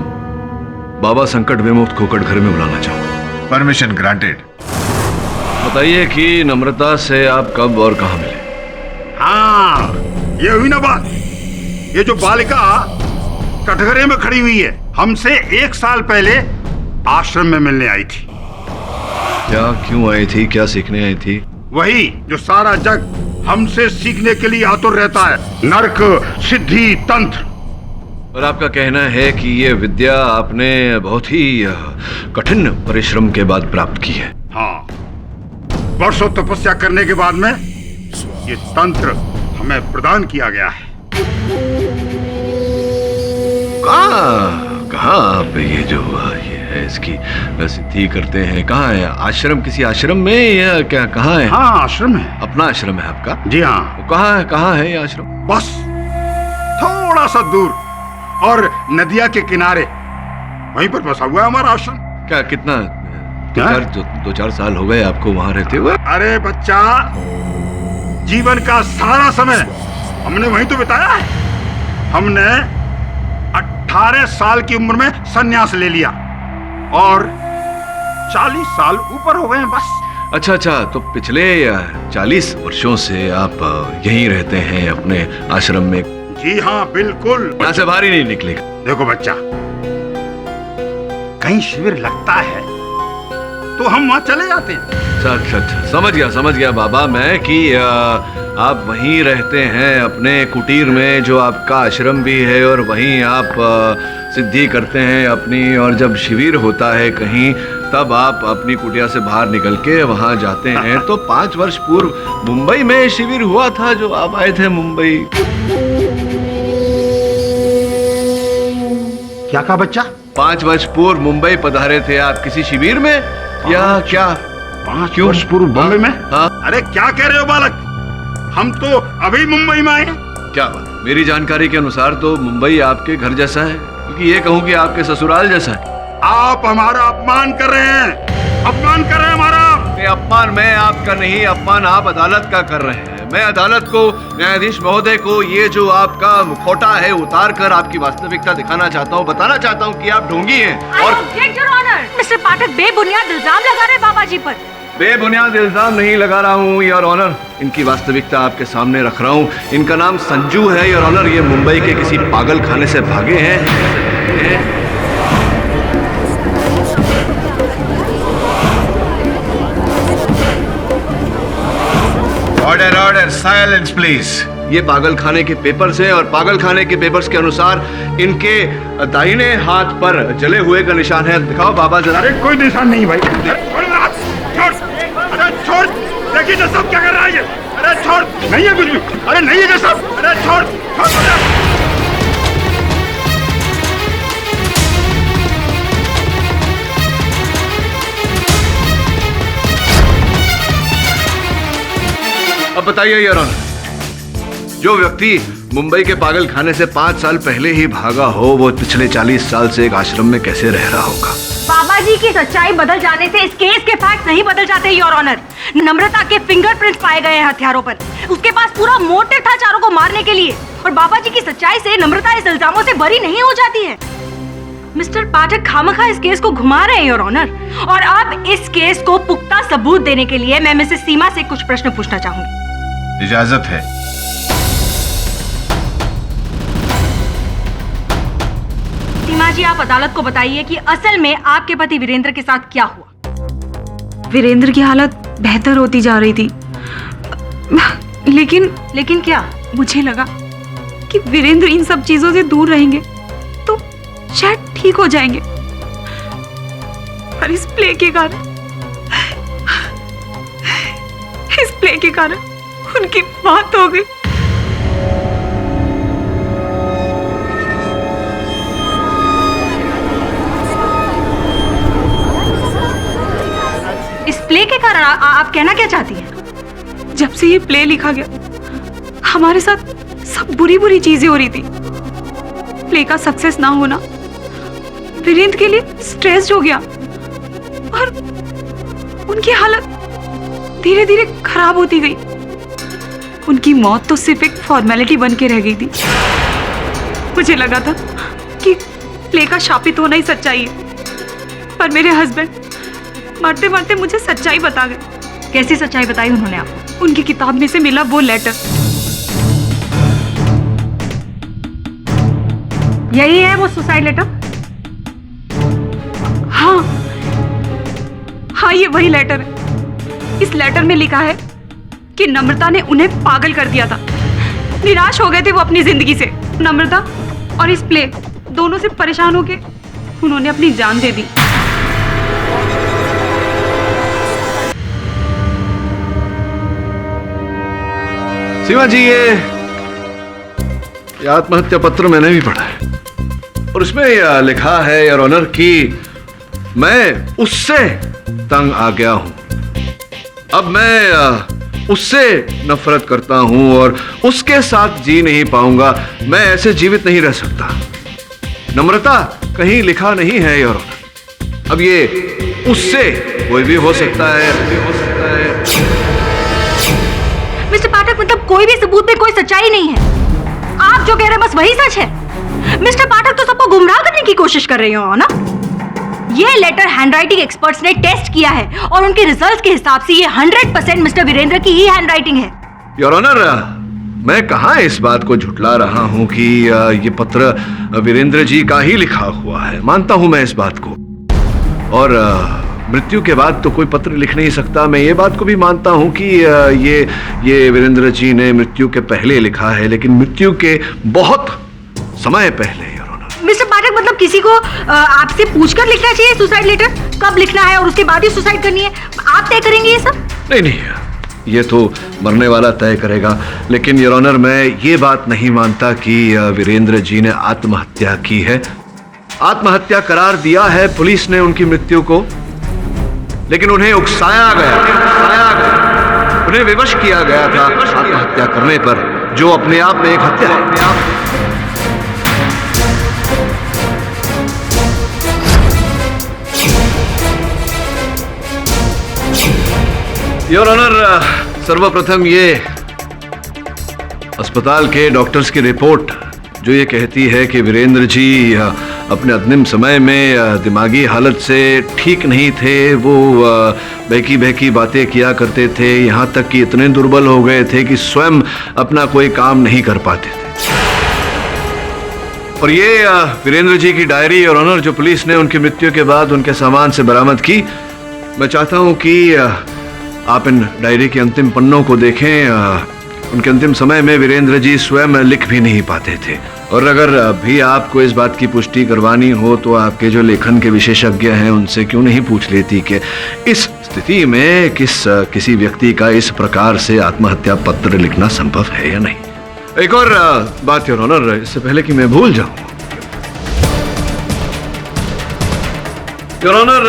बाबा संकट विमुक्त को कटघरे में बुलाना चाहूंगा। Permission granted. बताइए कि नम्रता से आप कब और कहां मिले? हाँ, ये हुई ना बात। ये जो बालिका कटघरे में खड़ी हुई है, हमसे 1 साल पहले आश्रम में मिलने आई थी। क्या, क्यों आई थी, क्या सीखने आई थी? वही जो सारा जग हमसे सीखने के लिए आतुर रहता है, नर्क, सिद्धि, तंत्र। और आपका कहना है कि ये विद्या आपने बहुत ही कठिन परिश्रम के बाद प्राप्त की है? हाँ, वर्षों तपस्या करने के बाद में ये तंत्र हमें प्रदान किया गया है। कहाँ आप ये जो ये है इसकी सिद्धि करते हैं? कहाँ है आश्रम? किसी आश्रम में या क्या, कहाँ है? हाँ, आश्रम है। अपना आश्रम है आपका? जी हाँ। कहाँ है ये आश्रम? बस थोड़ा सा दूर और नदिया के किनारे, वहीं पर बसा हुआ है हमारा आश्रम। क्या, कितना 2-4 साल हो गए आपको वहां रहते हुए? अरे बच्चा, जीवन का सारा समय हमने वहीं तो बिताया है। हमने 18 साल की उम्र में संन्यास ले लिया और 40 साल ऊपर हो गए हैं बस। अच्छा, तो पिछले 40 वर्षों से आप यहीं रहते हैं अपने आश्रम में? जी हाँ, बिल्कुल। यहाँ से बाहर ही नहीं निकलेगा। देखो बच्चा, कहीं शिविर लगता है तो हम वहाँ चले जाते हैं। अच्छा, समझ गया बाबा मैं कि आप वहीं रहते हैं अपने कुटीर में, जो आपका आश्रम भी है, और वहीं आप सिद्धि करते हैं अपनी, और जब शिविर होता है कहीं तब आप अपनी कुटिया से बाहर निकल के वहाँ जाते हैं। तो 5 वर्ष पूर्व मुंबई में शिविर हुआ था जो आप आए थे मुंबई। क्या कहा बच्चा? 5 वर्ष पूर्व मुंबई पधारे थे आप किसी शिविर में या क्या? 5 वर्ष पूर्व बॉम्बे में? हाँ? अरे क्या कह रहे हो बालक, हम तो अभी मुंबई में आए हैं। क्या बात? मेरी जानकारी के अनुसार तो मुंबई आपके घर जैसा है, क्योंकि ये कहूँ कि आपके ससुराल जैसा है। आप हमारा अपमान कर रहे हैं, अपमान कर रहे हैं हमारा। अपमान मैं आपका नहीं, अपमान आप अदालत का कर रहे हैं। मैं अदालत को, न्यायाधीश महोदय को ये जो आपका मुखौटा है उतार कर आपकी वास्तविकता दिखाना चाहता हूँ, बताना चाहता हूँ कि आप ढोंगी हैं। और मिस्टर पाठक बेबुनियाद इल्जाम लगा रहे बाबा जी पर। बेबुनियाद इल्जाम नहीं लगा रहा हूँ योर ऑनर, इनकी वास्तविकता आपके सामने रख रहा हूँ। इनका नाम संजू है योर ऑनर। ये मुंबई के किसी पागल खाने से भागे हैं। Order, silence please. ये पागल खाने के पेपर्स हैं, और पागल खाने के पेपर्स के अनुसार इनके दाहिने हाथ पर जले हुए का निशान है। दिखाओ बाबा जरा। अरे कोई निशान नहीं भाई। अरे छोड़, देखिए जसब क्या कर रहा है ये। अरे छोड़, नहीं है कुछ भी। अरे नहीं है जसब, अरे छोड़। अब बताइए योर ऑनर, जो व्यक्ति मुंबई के पागल खाने से 5 साल पहले ही भागा हो, वो पिछले 40 साल से एक आश्रम में कैसे रह रहा होगा? बाबा जी की सच्चाई बदल जाने से इस केस के फैक्ट नहीं बदल जाते योर ऑनर। नम्रता के फिंगरप्रिंट्स पाए गए हैं हथियारों पर। उसके पास पूरा मोटिव था चारों को मारने के लिए, और बाबा जी की सच्चाई से नम्रता इस इल्जामों से बरी नहीं हो जाती है। मिस्टर पाठक खामखा इस केस को घुमा रहे हैं योर ऑनर, और अब इस केस को पुख्ता सबूत देने के लिए मैं मिसेस सीमा से कुछ प्रश्न पूछना चाहूंगी। इजाजत है। सीमा जी, आप अदालत को बताइए कि असल में आपके पति वीरेंद्र के साथ क्या हुआ? वीरेंद्र की हालत बेहतर होती जा रही थी, लेकिन क्या? मुझे लगा कि वीरेंद्र इन सब चीजों से दूर रहेंगे तो शायद ठीक हो जाएंगे, पर इस प्ले के कारण उनकी मौत हो गई। इस प्ले के कारण आप कहना क्या चाहती हैं? जब से ये प्ले लिखा गया हमारे साथ सब बुरी चीजें हो रही थी। प्ले का सक्सेस ना होना वीरेंद्र के लिए स्ट्रेस्ड हो गया, और उनकी हालत धीरे धीरे खराब होती गई। उनकी मौत तो सिर्फ एक फॉर्मेलिटी बन के रह गई थी। मुझे लगा था कि प्ले का शापित होना ही सच्चाई है, पर मेरे हस्बैंड मरते मरते मुझे सच्चाई बता गए। कैसी सच्चाई बताई उन्होंने आपको? उनकी किताब में से मिला वो लेटर। यही है वो सुसाइड लेटर? हाँ, ये वही लेटर है। इस लेटर में लिखा है कि नम्रता ने उन्हें पागल कर दिया था। निराश हो गए थे वो अपनी जिंदगी से। नम्रता और इस प्ले दोनों से परेशान होके उन्होंने अपनी जान दे दी। सीमा जी, ये आत्महत्या पत्र मैंने भी पढ़ा है, और उसमें यह लिखा है योर ऑनर कि मैं उससे तंग आ गया हूं। अब मैं उससे नफरत करता हूं और उसके साथ जी नहीं पाऊंगा। मैं ऐसे जीवित नहीं रह सकता। नम्रता कहीं लिखा नहीं है योर ऑनर। अब ये उससे कोई भी हो सकता है, मिस्टर पाठक, मतलब कोई भी सबूत में कोई सच्चाई नहीं है। आप जो कह रहे हैं बस वही सच है। मिस्टर पाठक तो सबको गुमराह करने की कोशिश कर रहे हो ना? ये लेटर हैंडराइटिंग एक्सपर्ट्स ने टेस्ट किया है, और उनके रिजल्ट्स के हिसाब से ये 100% मिस्टर वीरेंद्र की ही हैंडराइटिंग है। योर ऑनर, मैं कहाँ इस बात को झुठला रहा हूँ कि ये पत्र वीरेंद्र जी का ही लिखा हुआ है। मानता हूँ मैं इस बात को, और मृत्यु के बाद तो कोई पत्र लिख नहीं सकता। मैं ये बात को भी मानता हूं कि ये वीरेंद्र जी ने मृत्यु के पहले लिखा है, लेकिन मृत्यु के बहुत समय पहले। मिस्टर पाठक, मतलब किसी को आपसे पूछकर लिखना चाहिए सुसाइड लेटर, कब लिखना है और उसके बाद ही सुसाइड करनी है, आप तय करेंगे ये सब? नहीं, ये तो मरने वाला तय करेगा। लेकिन योर ऑनर, मैं ये बात नहीं मानता कि वीरेंद्र जी ने आत्महत्या की है। आत्महत्या करार दिया है पुलिस ने उनकी मृत्यु को, लेकिन उन्हें उकसाया गया, उन्हें विवश किया गया था आत्महत्या करने पर, जो अपने आप में एक हत्या है। योर ऑनर, सर्वप्रथम ये अस्पताल के डॉक्टर्स की रिपोर्ट जो ये कहती है कि वीरेंद्र जी अपने अंतिम समय में दिमागी हालत से ठीक नहीं थे। वो बहकी बहकी बातें किया करते थे, यहाँ तक कि इतने दुर्बल हो गए थे कि स्वयं अपना कोई काम नहीं कर पाते थे। और ये वीरेंद्र जी की डायरी और ऑनर जो पुलिस ने उनकी मृत्यु के बाद उनके सामान से बरामद की, मैं चाहता हूँ कि आप इन डायरी के अंतिम पन्नों को देखें। उनके अंतिम समय में वीरेंद्र जी स्वयं लिख भी नहीं पाते थे। और अगर भी आपको इस बात की पुष्टि करवानी हो तो आपके जो लेखन के विशेषज्ञ हैं उनसे क्यों नहीं पूछ लेती कि इस स्थिति में किसी व्यक्ति का इस प्रकार से आत्महत्या पत्र लिखना संभव है या नहीं। एक और बात योर ऑनर, इससे पहले कि मैं भूल जाऊं, योर ऑनर,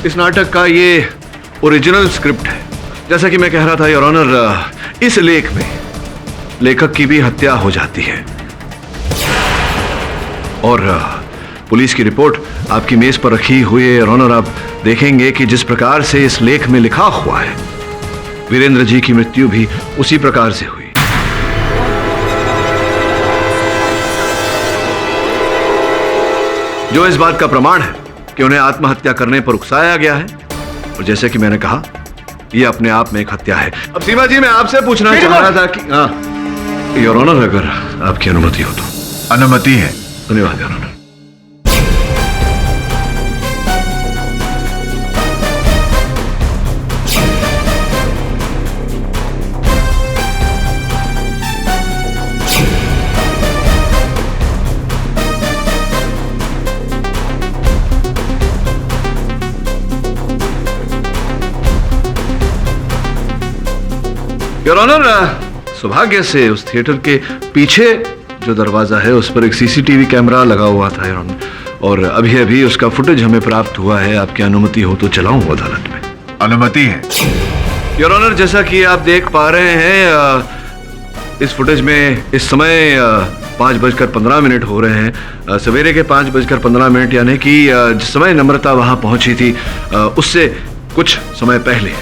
इस नाटक का ये ओरिजिनल स्क्रिप्ट है। जैसा कि मैं कह रहा था योर ऑनर, इस लेख में लेखक की भी हत्या हो जाती है। और पुलिस की रिपोर्ट आपकी मेज पर रखी हुई है योर ऑनर। आप देखेंगे कि जिस प्रकार से इस लेख में लिखा हुआ है, वीरेंद्र जी की मृत्यु भी उसी प्रकार से हुई। जो इस बात का प्रमाण है कि उन्हें आत्महत्या करने पर उकसाया गया है। और जैसे कि मैंने कहा, यह अपने आप में एक हत्या है। अब सीमा जी, मैं आपसे पूछना चाह रहा था कि योर ऑनर, अगर आपकी अनुमति हो तो। अनुमति है। धन्यवाद योर ऑनर। योर ऑनर, सौभाग्य से उस थिएटर के पीछे जो दरवाजा है उस पर एक सीसीटीवी कैमरा लगा हुआ था योर ऑनर, और अभी अभी उसका फुटेज हमें प्राप्त हुआ है। आपकी अनुमति हो तो चलाऊं अदालत में? अनुमति है योर ऑनर। जैसा कि आप देख पा रहे हैं, इस फुटेज में इस समय 5:15 हो रहे हैं, सवेरे के 5:15, यानी कि जिस समय नम्रता वहां पहुंची थी उससे कुछ समय पहले।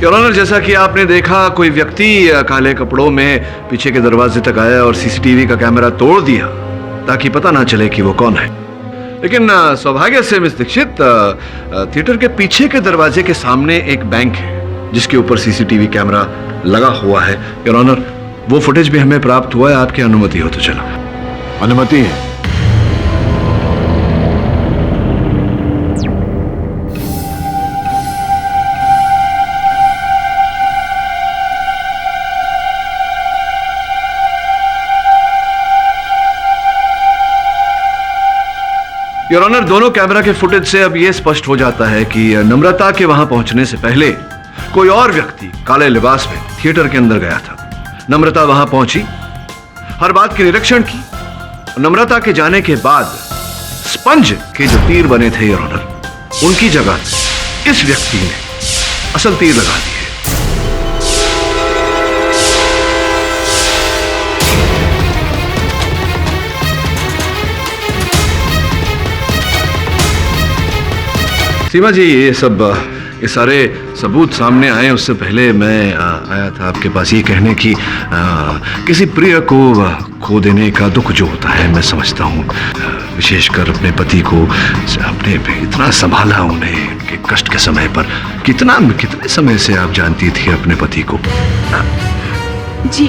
योर ऑनर, जैसा कि आपने देखा, कोई व्यक्ति काले कपड़ों में पीछे के दरवाजे तक आया और सीसीटीवी का कैमरा तोड़ दिया ताकि पता ना चले कि वो कौन है। लेकिन सौभाग्य से मिस दीक्षित, थिएटर के पीछे के दरवाजे के सामने एक बैंक है जिसके ऊपर सीसीटीवी कैमरा लगा हुआ है योर ऑनर। वो फुटेज भी हमें प्राप्त हुआ है। आपकी अनुमति हो तो चलो। अनुमति है। योर ऑनर, दोनों कैमरा के फुटेज से अब यह स्पष्ट हो जाता है कि नम्रता के वहां पहुंचने से पहले कोई और व्यक्ति काले लिबास में थिएटर के अंदर गया था। नम्रता वहां पहुंची, हर बात की निरीक्षण की। नम्रता के जाने के बाद स्पंज के जो तीर बने थे योर ऑनर, उनकी जगह इस व्यक्ति ने असल तीर लगा दिए। सीमा जी, ये सब ये सारे सबूत सामने आए उससे पहले मैं आया था आपके पास ये कहने की किसी प्रिय को खो देने का दुख जो होता है मैं समझता हूँ, विशेषकर अपने पति को आपने इतना संभाला, उन्हें उनके कष्ट के समय पर। कितने समय से आप जानती थी अपने पति को? जी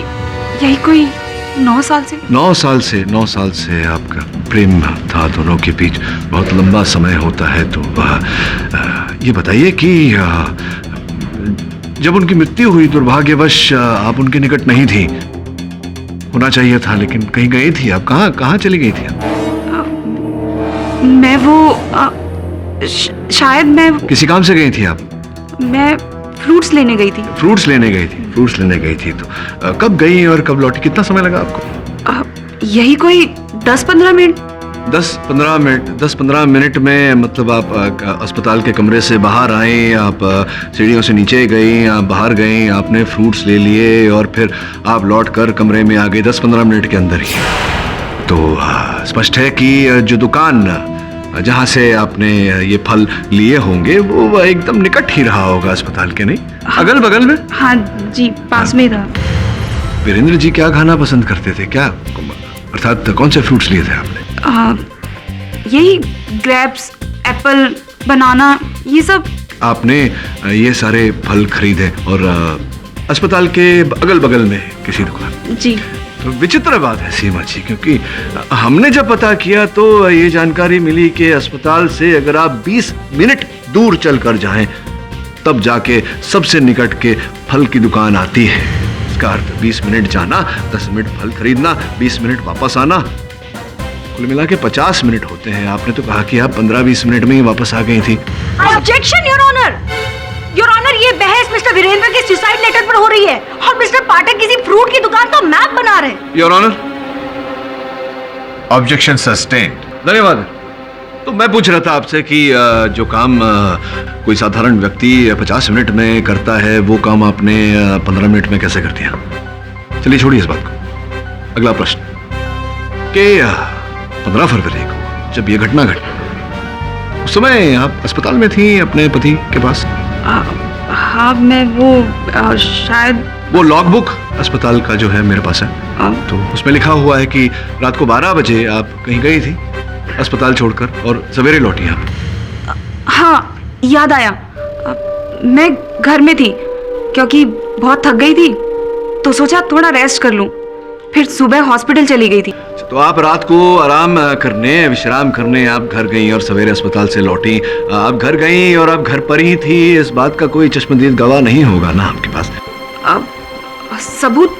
यही कोई 9 साल से। 9 साल से आपका प्रेम था दोनों के बीच, बहुत लंबा समय होता है। तो ये बताइए कि जब उनकी मृत्यु हुई दुर्भाग्यवश आप उनके निकट नहीं थी, होना चाहिए था, लेकिन कहीं गई थी आप? कहाँ चली गई थी आप? मैं वो शायद मैं किसी काम से गई थी आप? मैं फ्रूट्स लेने गई थी। फ्रूट्स लेने गई थी तो कब गई और कब लौटी? कितना समय लगा आपको? यही कोई 10-15 मिनट। 10-15 मिनट में मतलब आप अस्पताल के कमरे से बाहर आए, आप सीढ़ियों से नीचे गई, आप बाहर गई, आपने फ्रूट्स ले लिए और फिर आप लौट कर कमरे में आ गए 10-15 मिनट के अंदर ही। तो स्पष्ट है कि जो दुकान जहाँ से आपने ये फल लिए होंगे वो एकदम निकट ही रहा होगा अस्पताल के, नहीं? हाँ, अगल बगल में? हाँ जी, पास में था। वीरेंद्र जी क्या खाना पसंद करते थे? क्या अर्थात कौन से फ्रूट्स लिए थे आपने? यही ग्रेप्स, एप्पल, बनाना, ये सब। आपने ये सारे फल खरीदे और अस्पताल के अगल बगल में किसी दुकान? जी। तो विचित्र बात है सीमा जी, क्योंकि हमने जब पता किया तो ये जानकारी मिली कि अस्पताल से अगर आप 20 मिनट दूर चलकर जाएं तब जाके सबसे निकट के फल की दुकान आती है। इसका अर्थ 20 मिनट जाना, 10 मिनट फल खरीदना, 20 मिनट वापस आना, कुल मिला के 50 मिनट होते हैं। आपने तो कहा कि आप 15-20 मिनट में ही वापस आ गई थी। Objection your honour. Your honour, ये बहस मिस्टर वीरेंद्र के सुसाइड लेटर पर हो रही है और मिस्टर पाठक किसी फ्रूट की दुकान का मैप बना रहे हैं। Your honour, objection sustained. धन्यवाद। तो मैं पूछ रहा था आपसे कि जो काम कोई साधारण व्यक्ति 50 मिनट में करता है वो काम आपने 15 मिनट में कैसे कर दिया? चलिए छोड़िए इस बात को। अगला प्रश्न कि 15 फरवरी को जब ये घटना घटी उस समय आप अस्पताल में थी अपने पति के पास? हाँ, मैं वो शायद वो लॉगबुक अस्पताल का जो है मेरे पास है, तो उसमें लिखा हुआ है कि रात को 12 बजे आप कहीं गई थी अस्पताल छोड़कर और सवेरे लौटी आप। हाँ, याद आया। मैं घर में थी क्योंकि बहुत थक गई थी तो सोचा थोड़ा रेस्ट कर लूं, फिर सुबह हॉस्पिटल चली गई थी। तो आप रात को आराम करने, विश्राम करने आप घर गई और सवेरे अस्पताल से लौटी। आप घर गई और आप घर पर ही थी, इस बात का कोई चश्मदीद गवाह नहीं होगा ना आपके पास? सबूत,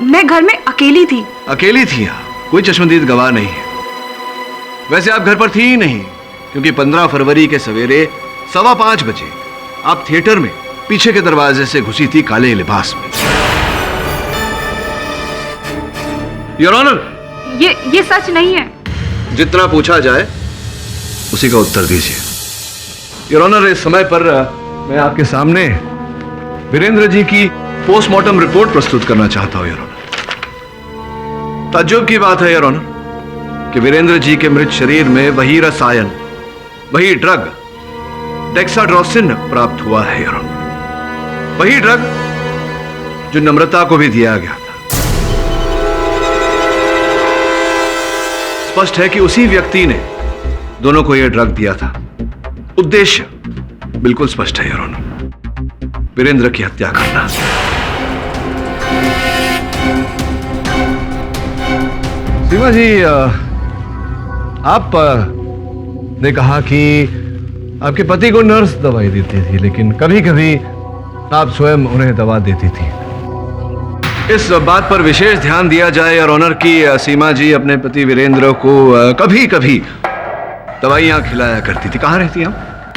मैं घर में अकेली थी। अकेली थी? कोई चश्मदीद गवाह नहीं है। वैसे आप घर पर थी ही नहीं, क्योंकि 15 फरवरी के सवेरे 5:15 बजे आप थिएटर में पीछे के दरवाजे से घुसी थी काले लिबास में। योर ऑनर, ये सच नहीं है। जितना पूछा जाए उसी का उत्तर दीजिए। योर ऑनर, इस समय पर मैं आपके सामने वीरेंद्र जी की पोस्टमार्टम रिपोर्ट प्रस्तुत करना चाहता हूं। योर ऑनर, ताज्जुब की बात है योर ऑनर कि वीरेंद्र जी के मृत शरीर में वही रसायन, वही ड्रग डेक्साड्रोसिन प्राप्त हुआ है योर ऑनर। वही ड्रग जो नम्रता को भी दिया गया था। स्पष्ट है कि उसी व्यक्ति ने दोनों को यह ड्रग दिया था। उद्देश्य बिल्कुल स्पष्ट है योर ऑनर, वीरेंद्र की हत्या करना। सीमा जी, आप ने कहा कि आपके पति को नर्स दवाई देती थी, लेकिन कभी कभी आप स्वयं उन्हें दवा देती थी। इस बात पर विशेष ध्यान दिया जाए और ऑनर की सीमा जी अपने पति वीरेंद्र को कभी कभी दवाइयां खिलाया करती थी। कहाँ रहती आप?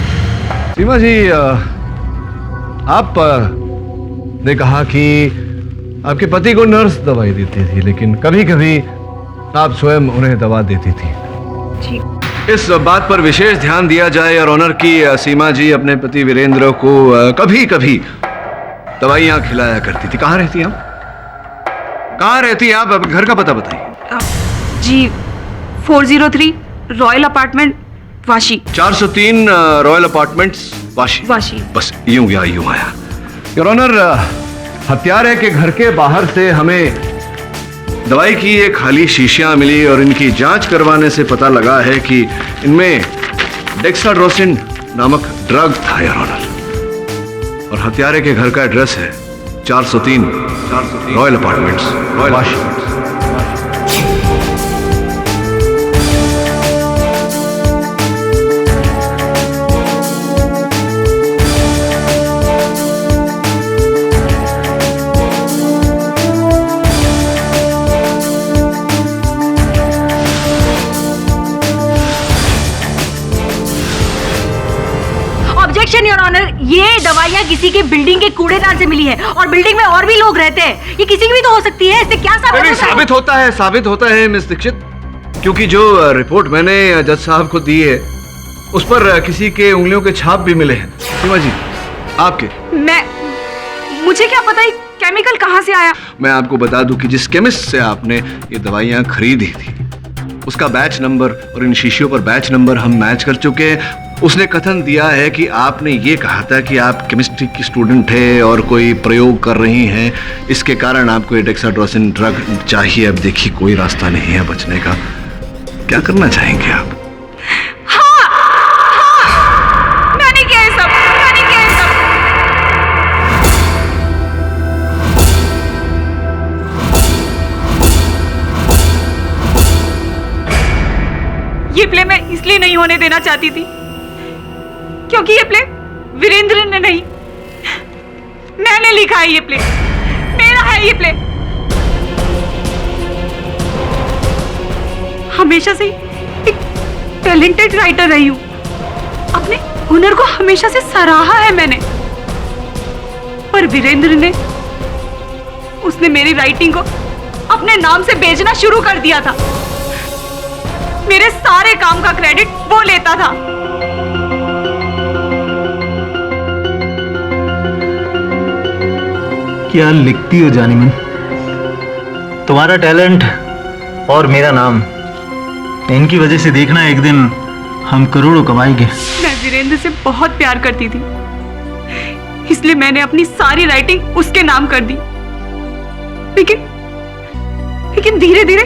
सीमा जी, आप ने कहा कि आपके पति को नर्स दवाई देती थी, लेकिन कभी कभी आप स्वयं उन्हें दवा देती थी। इस बात पर विशेष ध्यान दिया जाए और ऑनर की सीमा जी अपने पति वीरेंद्र को कभी कभी दवाइयां खिलाया करती थी। कहाँ रहती आप? कहाँ रहती आप? घर का पता बताइए। जी, 403 royal apartment Vashi. 403 royal apartments Vashi Vashi. बस यूं गया यूं आया। योर ऑनर, हत्यारे के घर के बाहर से हमें दवाई की ये खाली शीशियां मिली और इनकी जांच करवाने से पता लगा है कि इनमें डेक्साड्रोसिन नामक ड्रग था योर ऑनर। और हत्यारे के घर का एड्रेस है 403 royal apartments, Vashi. Objection your honour, ये दवाइयाँ किसी के बिल्डिंग के कूड़ेदान से मिली है और बिल्डिंग में और भी लोग रहते हैं। ये किसी की भी तो हो सकती है। इससे क्या साबित होता है मिस दीक्षित, क्योंकि जो रिपोर्ट मैंने जज साहब को दी है उस पर किसी के उंगलियों के छाप भी मिले हैं। सीमा जी, आपके। मुझे क्या पता है केमिकल कहाँ से आया। मैं आपको बता दूं कि जिस केमिस्ट से आपने ये दवाइयाँ खरीदी थी उसका बैच नंबर और इन शीशियों पर बैच नंबर हम मैच कर चुके हैं। उसने कथन दिया है कि आपने ये कहा था कि आप केमिस्ट्री की स्टूडेंट है और कोई प्रयोग कर रही हैं, इसके कारण आपको ये डेक्साड्रोसिन ड्रग चाहिए। अब देखिए कोई रास्ता नहीं है बचने का, क्या करना चाहेंगे आप? मैंने किया ये सब, मैंने किया ये सब। ये प्ले मैं इसलिए नहीं होने देना चाहती थी क्योंकि ये प्ले वीरेंद्र ने नहीं, मैंने लिखा है। ये प्ले मेरा है। ये प्ले हमेशा से एक टैलेंटेड राइटर रही हूं। अपने हुनर को हमेशा से सराहा है मैंने, पर वीरेंद्र ने उसने मेरी राइटिंग को अपने नाम से बेचना शुरू कर दिया था। मेरे सारे काम का क्रेडिट वो लेता था। क्या लिखती हो जानी मन? तुम्हारा टैलेंट और मेरा नाम, इनकी वजह से देखना एक दिन हम करोड़ों कमाएंगे। मैं वीरेंद्र से बहुत प्यार करती थी, इसलिए मैंने अपनी सारी राइटिंग उसके नाम कर दी। लेकिन धीरे धीरे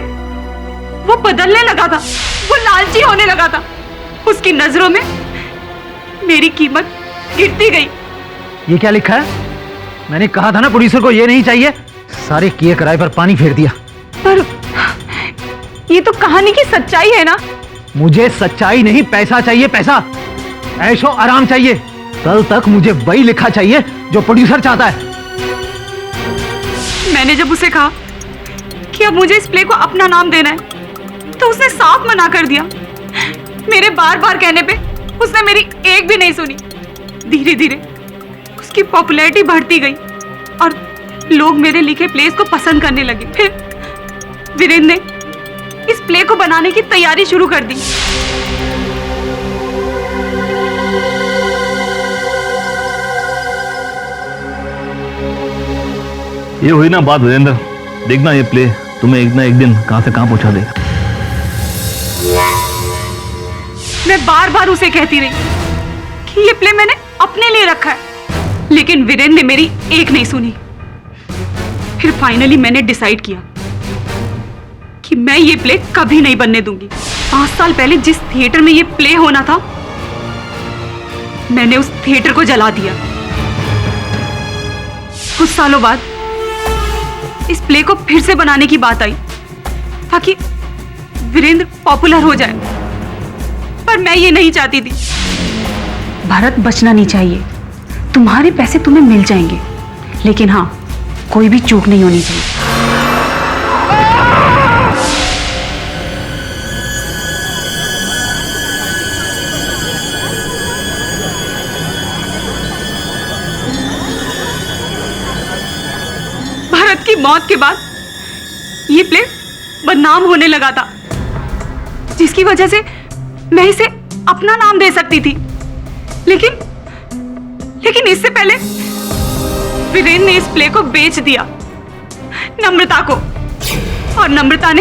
वो बदलने लगा था, वो लालची होने लगा था। उसकी नजरों में मेरी कीमत गिरती गई। ये क्या लिखा है? मैंने कहा था ना प्रोड्यूसर को ये नहीं चाहिए। सारे किए कराए पर पानी फेर दिया। पर ये तो कहानी की सच्चाई है ना। मुझे सच्चाई नहीं, पैसा चाहिए, पैसा। ऐशो आराम चाहिए। कल तक मुझे वही लिखा चाहिए जो प्रोड्यूसर चाहता है। मैंने जब उसे कहा कि अब मुझे इस प्ले को अपना नाम देना है तो उसने साफ मना कर दिया। मेरे बार बार कहने पे उसने मेरी एक भी नहीं सुनी। धीरे धीरे उसकी पॉपुलैरिटी बढ़ती गई और लोग मेरे लिखे प्लेस को पसंद करने लगे। फिर वीरेंद्र ने इस प्ले को बनाने की तैयारी शुरू कर दी। ये हुई ना बात वीरेंद्र, देखना ये प्ले तुम्हें एक ना एक दिन कहां से कहां पहुंचा देगा। मैं बार बार उसे कहती रही कि ये प्ले मैंने अपने लिए रखा है, लेकिन वीरेंद्र ने मेरी एक नहीं सुनी। फिर फाइनली मैंने डिसाइड किया कि मैं ये प्ले कभी नहीं बनने दूंगी। 5 साल पहले जिस थिएटर में ये प्ले होना था, मैंने उस थिएटर को जला दिया। कुछ सालों बाद इस प्ले को फिर से बनाने की बात आई ताकि वीरेंद्र पॉपुलर हो जाए, पर मैं ये नहीं चाहती थी। भारत बचना नहीं चाहिए। तुम्हारे पैसे तुम्हें मिल जाएंगे, लेकिन हाँ, कोई भी चूक नहीं होनी चाहिए। भारत की मौत के बाद ये प्ले बदनाम होने लगा था, जिसकी वजह से मैं इसे अपना नाम दे सकती थी। लेकिन इससे पहले वीरेंद्र ने इस प्ले को बेच दिया नम्रता को, और नम्रता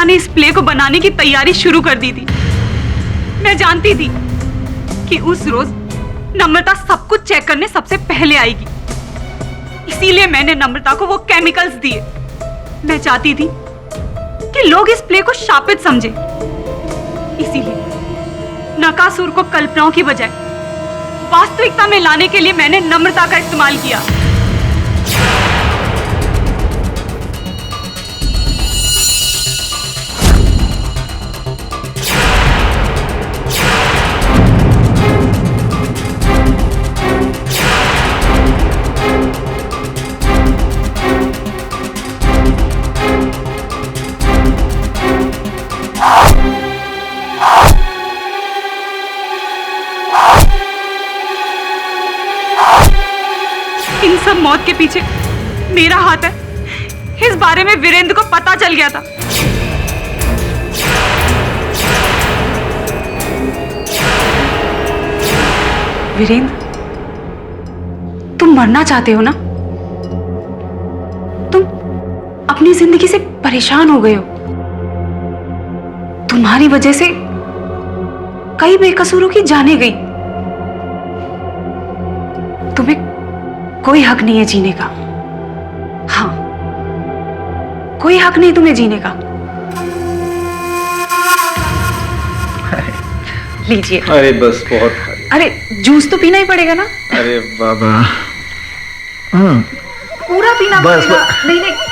ने इस प्ले को बनाने की तैयारी शुरू कर दी थी। मैं जानती थी कि उस रोज नम्रता सब कुछ चेक करने सबसे पहले आएगी। इसीलिए मैंने नम्रता को वो केमिकल्स दिए। मैं चाहती थी कि लोग इस प्ले को शापित समझे। इसीलिए नकासुर को कल्पनाओं की बजाय वास्तविकता में लाने के लिए मैंने नम्रता का इस्तेमाल किया। इन सब मौत के पीछे मेरा हाथ है, इस बारे में वीरेंद्र को पता चल गया था। वीरेंद्र, तुम मरना चाहते हो ना? तुम अपनी जिंदगी से परेशान हो गए हो। तुम्हारी वजह से कई बेकसूरों की जानें गई। तुम्हें कोई हक नहीं है जीने का। हाँ, कोई हक नहीं तुम्हें जीने का। लीजिए। अरे बस बहुत। अरे जूस तो पीना ही पड़ेगा ना। अरे बाबा। पूरा पीना बस, पड़ेगा। बस। नहीं नहीं,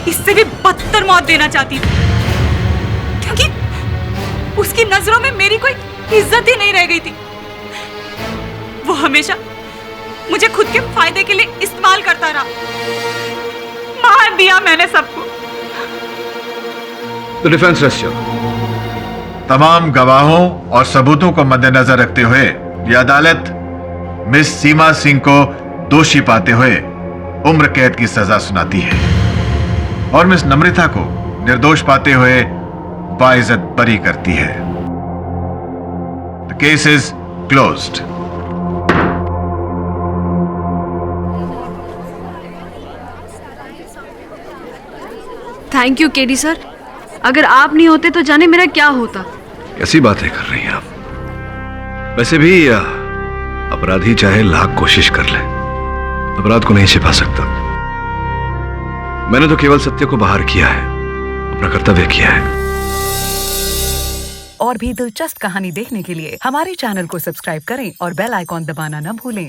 इससे भी बदतर मौत देना चाहती थी, क्योंकि उसकी नजरों में मेरी कोई इज्जत ही नहीं रह गई थी। वो हमेशा मुझे खुद के फायदे के लिए इस्तेमाल करता रहा। मार दिया मैंने सबको। तो डिफेंस रेस्ट। तमाम गवाहों और सबूतों को मद्देनजर रखते हुए यह अदालत मिस सीमा सिंह को दोषी पाते हुए उम्र कैद की सजा सुनाती है और मिस नम्रता को निर्दोष पाते हुए बाइज्जत बरी करती है। The case is closed. Thank you KD sir. अगर आप नहीं होते तो जाने मेरा क्या होता। कैसी बातें कर रही हैं आप? वैसे भी अपराधी चाहे लाख कोशिश कर ले, अपराध को नहीं छिपा सकता। मैंने तो केवल सत्य को बाहर किया है, अपना कर्तव्य किया है। और भी दिलचस्प कहानी देखने के लिए हमारे चैनल को सब्सक्राइब करें और बेल आइकॉन दबाना न भूलें।